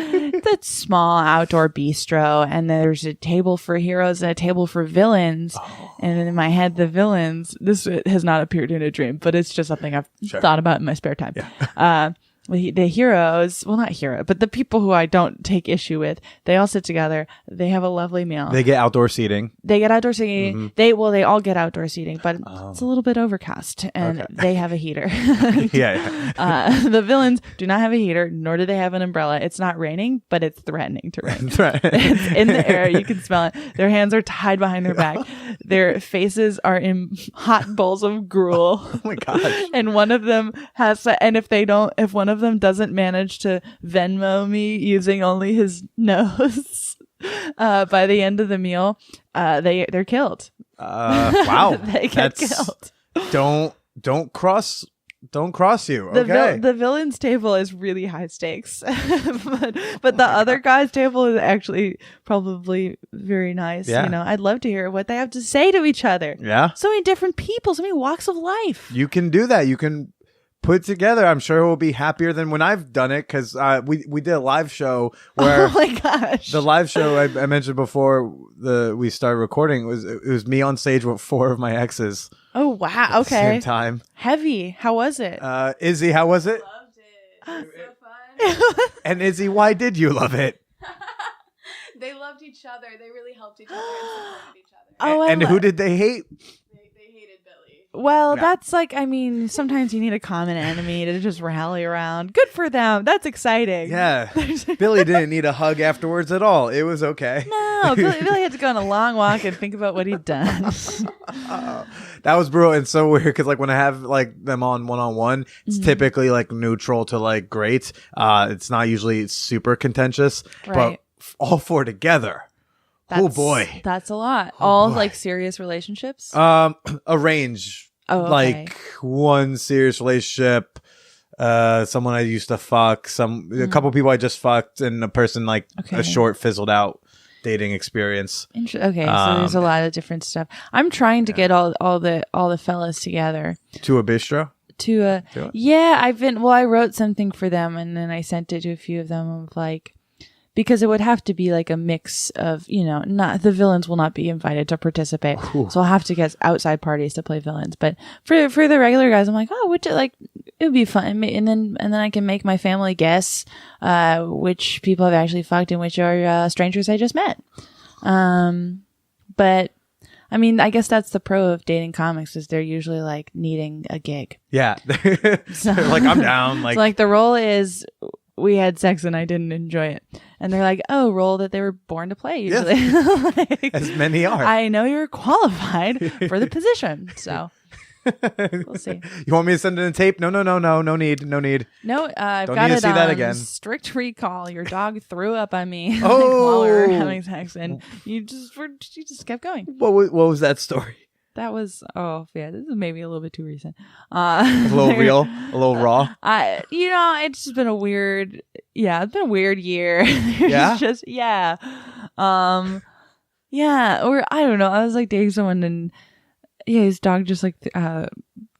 that small outdoor bistro. And there's a table for heroes and a table for villains. Oh. And in my head, the villains. This has not appeared in a dream, but it's just something I've thought about in my spare time. Yeah. The heroes, well, not hero, but the people who I don't take issue with, they all sit together. They have a lovely meal. They get outdoor seating. They all get outdoor seating, but it's a little bit overcast, and they have a heater. Yeah. The villains do not have a heater, nor do they have an umbrella. It's not raining, but it's threatening to rain. It's in the air. You can smell it. Their hands are tied behind their back. Their faces are in hot bowls of gruel. Oh my gosh. And one of them if one of them doesn't manage to Venmo me using only his nose by the end of the meal, they're killed. Wow. They get killed. Don't cross you. Okay. The villain's table is really high stakes, but the other guy's table is actually probably very nice. Yeah. I'd love to hear what they have to say to each other. Yeah. So many different people, so many walks of life. You can do that. You can put together. I'm sure we'll be happier than when I've done it, because we did a live show where oh my gosh, the live show I mentioned before we started recording it was me on stage with 4 of my exes. Oh wow. At the Okay. same time. Heavy. How was it? Izzy, how was it? Loved it. It was so fun. And Izzy, why did you love it? They loved each other. They really helped each other and supported each other. And who did they hate? Well, that's like, I mean, sometimes you need a common enemy to just rally around. Good for them. That's exciting. Yeah. Billy didn't need a hug afterwards at all. It was okay. No, Billy had to go on a long walk and think about what he'd done. That was brutal and so weird because like when I have like them on one-on-one, it's typically like neutral to like great. It's not usually super contentious, Right. but all four together. Oh boy. That's a lot. All like serious relationships? Arrange. Oh, okay. Like one serious relationship, someone I used to fuck, a couple people I just fucked, and a person like a short fizzled out dating experience. Okay, so there's a lot of different stuff. I'm trying to get all the fellas together To a bistro? I wrote something for them and then I sent it to a few of them of like, because it would have to be like a mix of, not the villains will not be invited to participate. Ooh. So I'll have to get outside parties to play villains. But for the regular guys, I'm like, it would be fun. And then I can make my family guess which people I've actually fucked and which are strangers I just met. But I mean, I guess that's the pro of dating comics is they're usually like needing a gig. Yeah. So, like, I'm down. Like, so, like the role is we had sex and I didn't enjoy it. And they're like, role that they were born to play usually. Yeah. As many are. I know you're qualified for the position. So we'll see. You want me to send in a tape? No need. No, I've Don't got need to it see on that again. strict recall. Your dog threw up on me Oh. while we were having sex and you just kept going. What was that story? That was, this is maybe a little bit too recent. A little real, a little raw. It's just been it's been a weird year. Yeah? Or I don't know. I was like dating someone and his dog just like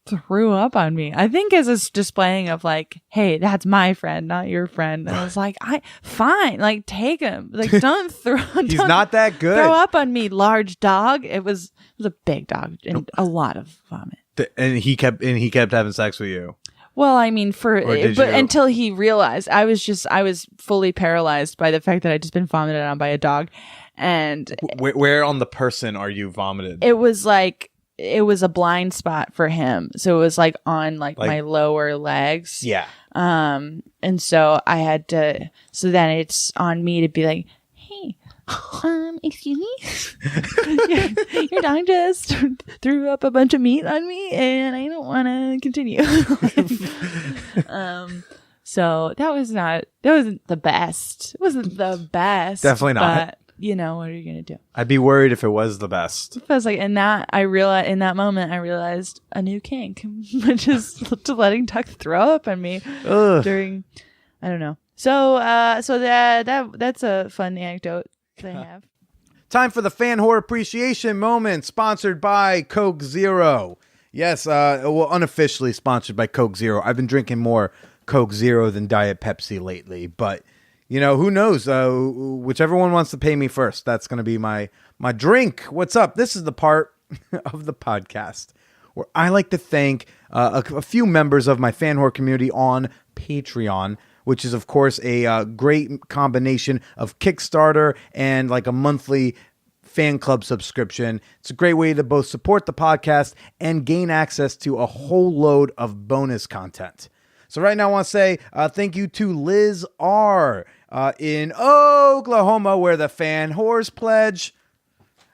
threw up on me. I think as a displaying of like, hey, that's my friend, not your friend. And I was like, fine, like take him. Like don't throw He's not that good. Throw up on me, large dog. It was a big dog and a lot of vomit. And he kept having sex with you. Well, I mean, until he realized, I was fully paralyzed by the fact that I'd just been vomited on by a dog. And where on the person are you vomited? It was a blind spot for him. So it was like on like my lower legs. Yeah. And so I had to, so then it's on me to be like, hey, excuse me, your dog just threw up a bunch of meat on me and I don't want to continue. So that wasn't the best. It wasn't the best. Definitely not. But what are you going to do? I'd be worried if it was the best. I was like, in that moment, I realized a new kink, which is to letting Tuck throw up on me during, I don't know. So that's a fun anecdote that I have. Time for the fan whore appreciation moment, sponsored by Coke Zero. Yes, unofficially sponsored by Coke Zero. I've been drinking more Coke Zero than Diet Pepsi lately, but who knows? Whichever one wants to pay me first, that's going to be my drink. What's up? This is the part of the podcast where I like to thank a few members of my fan whore community on Patreon, which is, of course, a great combination of Kickstarter and like a monthly fan club subscription. It's a great way to both support the podcast and gain access to a whole load of bonus content. So right now I want to say thank you to Liz R. In Oklahoma, where the fan whores pledge.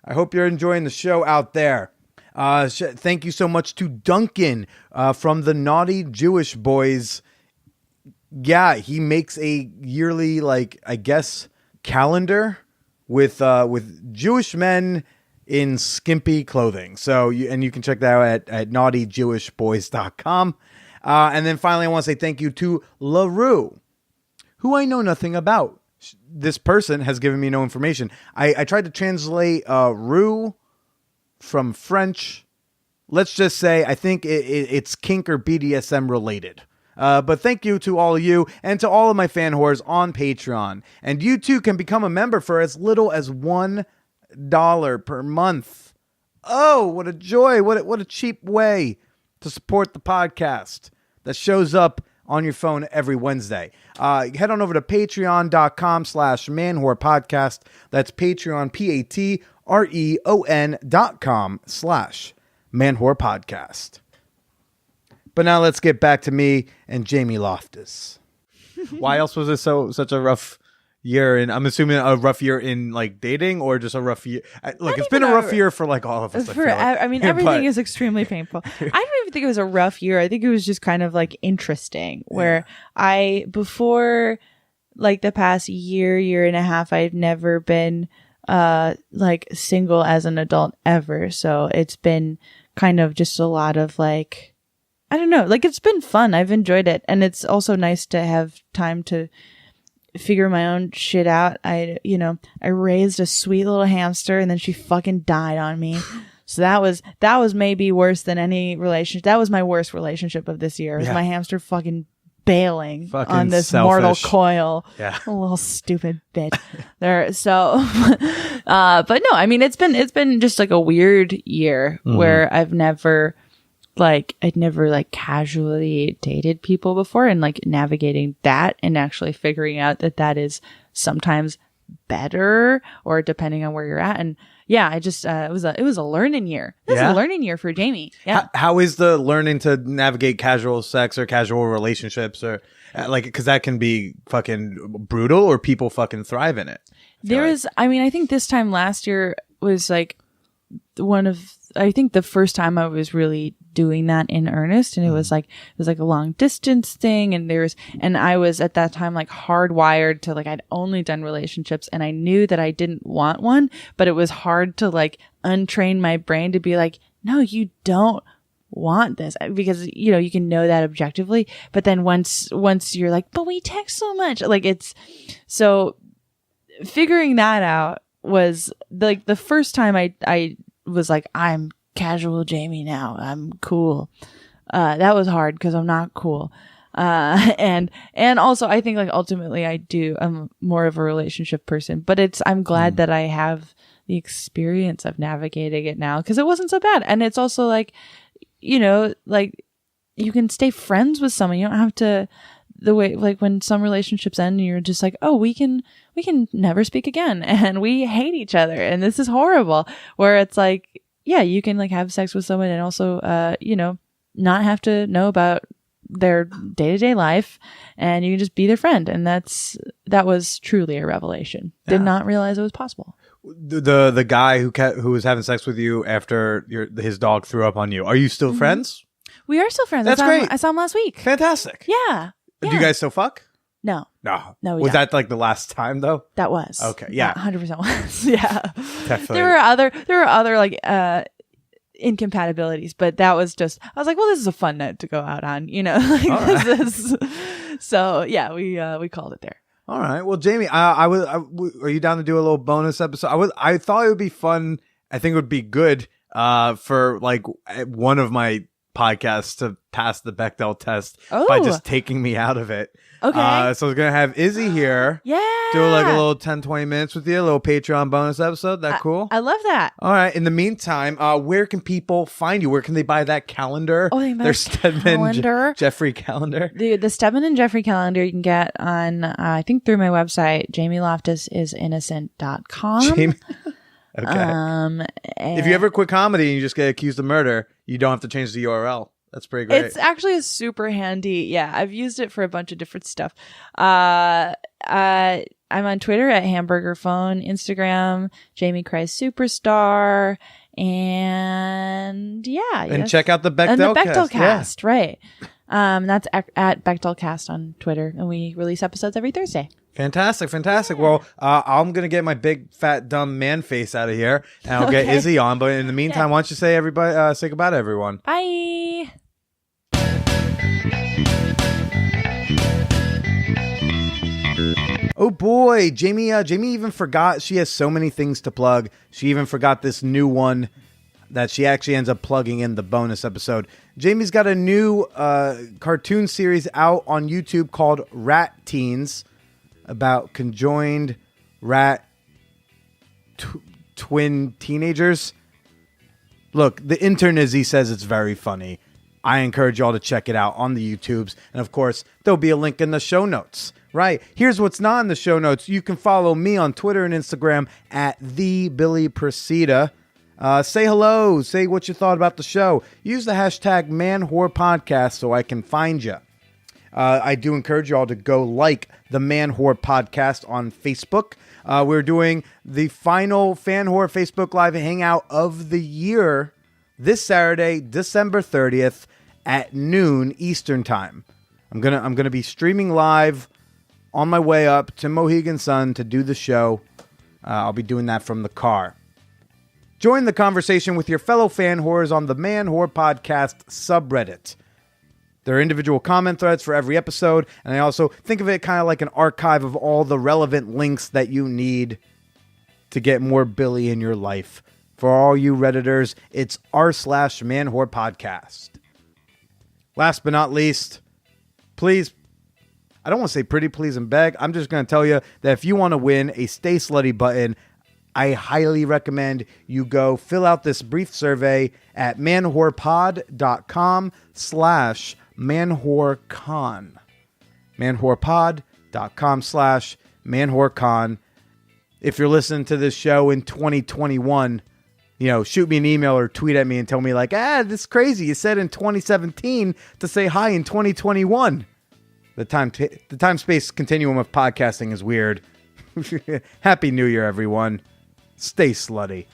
I hope you're enjoying the show out there. Thank you so much to Duncan from the Naughty Jewish Boys. Yeah, he makes a yearly, calendar with Jewish men in skimpy clothing. So you can check that out at naughtijewishboys.com. And then finally, I want to say thank you to LaRue, who I know nothing about. This person has given me no information. I tried to translate Rue from French. Let's just say I think it's kink or BDSM related. But thank you to all of you and to all of my fan whores on Patreon. And you too can become a member for as little as $1 per month. Oh, what a joy. What a cheap way to support the podcast that shows up on your phone every Wednesday. Head on over to patreon.com/manwhorepodcast. That's Patreon, REON.com/manwhorepodcast. But now let's get back to me and Jamie Loftus. Why else was it such a rough year? And I'm assuming a rough year in like dating, or just a rough year. Look, it's been a rough year for like all of us. I mean, everything is extremely painful. I don't even think it was a rough year. I think it was just kind of like interesting. Where before like the past year and a half, I've never been like single as an adult ever. So it's been kind of just a lot of like, I don't know, like it's been fun. I've enjoyed it. And it's also nice to have time to figure my own shit out. I raised a sweet little hamster and then she fucking died on me. So that was maybe worse than any relationship. That was my worst relationship of this year. It was my hamster fucking bailing on this selfish mortal coil. Yeah. A little stupid bitch. But no, I mean, it's been just like a weird year where I'd never casually dated people before, and like navigating that and actually figuring out that is sometimes better, or depending on where you're at. And yeah, I just it was a learning year. This is a learning year for Jamie. Yeah. How is the learning to navigate casual sex or casual relationships, or like, because that can be fucking brutal, or people fucking thrive in it? I think this time last year was like I think the first time I was really doing that in earnest, and it was like a long distance thing, and I was at that time like hardwired to like, I'd only done relationships, and I knew that I didn't want one, but it was hard to like untrain my brain to be like, no, you don't want this, because you can know that objectively, but then once you're like, but we text so much, like it's so figuring that out was like the first time I was like, I'm casual Jamie now, I'm cool. That was hard because I'm not cool. And also I think like ultimately I'm more of a relationship person, but I'm glad that I have the experience of navigating it now, because it wasn't so bad. And it's also like, like you can stay friends with someone. You don't have to, the way like when some relationships end, you're just like, oh, we can never speak again, and we hate each other, and this is horrible. Where it's like, yeah, you can like have sex with someone and also not have to know about their day-to-day life, and you can just be their friend. And that was truly a revelation. Yeah. Did not realize it was possible. The guy who was having sex with you after his dog threw up on you, are you still friends? We are still friends. That's great. I saw him last week. Fantastic. Yeah. Do you guys still fuck? No. Was that like the last time though? That was. Okay. Yeah. 100% was. Yeah. Definitely. There were other like incompatibilities, but that was just, I was like, well, this is a fun note to go out on, So yeah, we called it there. All right. Well, Jamie, are you down to do a little bonus episode? I thought it would be fun. I think it would be good for like one of my podcasts to pass the Bechdel test by just taking me out of it. Okay. So I was going to have Izzy here. Yeah. Do like a little 10, 20 minutes with you, a little Patreon bonus episode. That cool? I love that. All right. In the meantime, where can people find you? Where can they buy that calendar? Oh, they buy their Stedman calendar. Jeffrey calendar. The Stedman and Jeffrey calendar you can get on, I think through my website, jamieloftusinnocent.com. Jamie. Okay. If you ever quit comedy and you just get accused of murder, you don't have to change the URL. That's pretty great. It's actually a super handy. Yeah, I've used it for a bunch of different stuff. I'm on Twitter at Hamburger Phone, Instagram, Jamie Christ Superstar, and yeah. And check out the Bechdel cast. Right. That's at Bechdel Cast on Twitter, and we release episodes every Thursday. Fantastic. Well, I'm going to get my big, fat, dumb man face out of here, and I'll get Izzy on. But in the meantime, why don't you say goodbye to everyone. Bye. Oh boy, Jamie even forgot she has so many things to plug. She even forgot this new one that she actually ends up plugging in the bonus episode. Jamie's got a new cartoon series out on YouTube called Rat Teens, about conjoined rat twin teenagers. Look, the intern Izzy says it's very funny. I encourage y'all to check it out on the YouTubes. And of course, there'll be a link in the show notes, right? Here's what's not in the show notes. You can follow me on Twitter and Instagram at @TheBillyPresida. Say hello. Say what you thought about the show. Use the hashtag ManWhorePodcast so I can find you. I do encourage y'all to go like the Man Whore Podcast on Facebook. We're doing the final Fan Whore Facebook Live Hangout of the year this Saturday, December 30th at noon Eastern Time. I'm gonna be streaming live on my way up to Mohegan Sun to do the show. I'll be doing that from the car. Join the conversation with your fellow fan whores on the Man Whore Podcast subreddit. There are individual comment threads for every episode, and I also think of it kind of like an archive of all the relevant links that you need to get more Billy in your life. For all you Redditors, it's r/Man Whore Podcast. Last but not least, please, I don't want to say pretty please and beg. I'm just going to tell you that if you want to win a Stay Slutty button, I highly recommend you go fill out this brief survey at manwhorepod.com/manwhorecon. manwhorepod.com/manwhorecon. If you're listening to this show in 2021, shoot me an email or tweet at me and tell me like, this is crazy. You said in 2017 to say hi in 2021. The time-space continuum of podcasting is weird. Happy New Year, everyone. Stay slutty.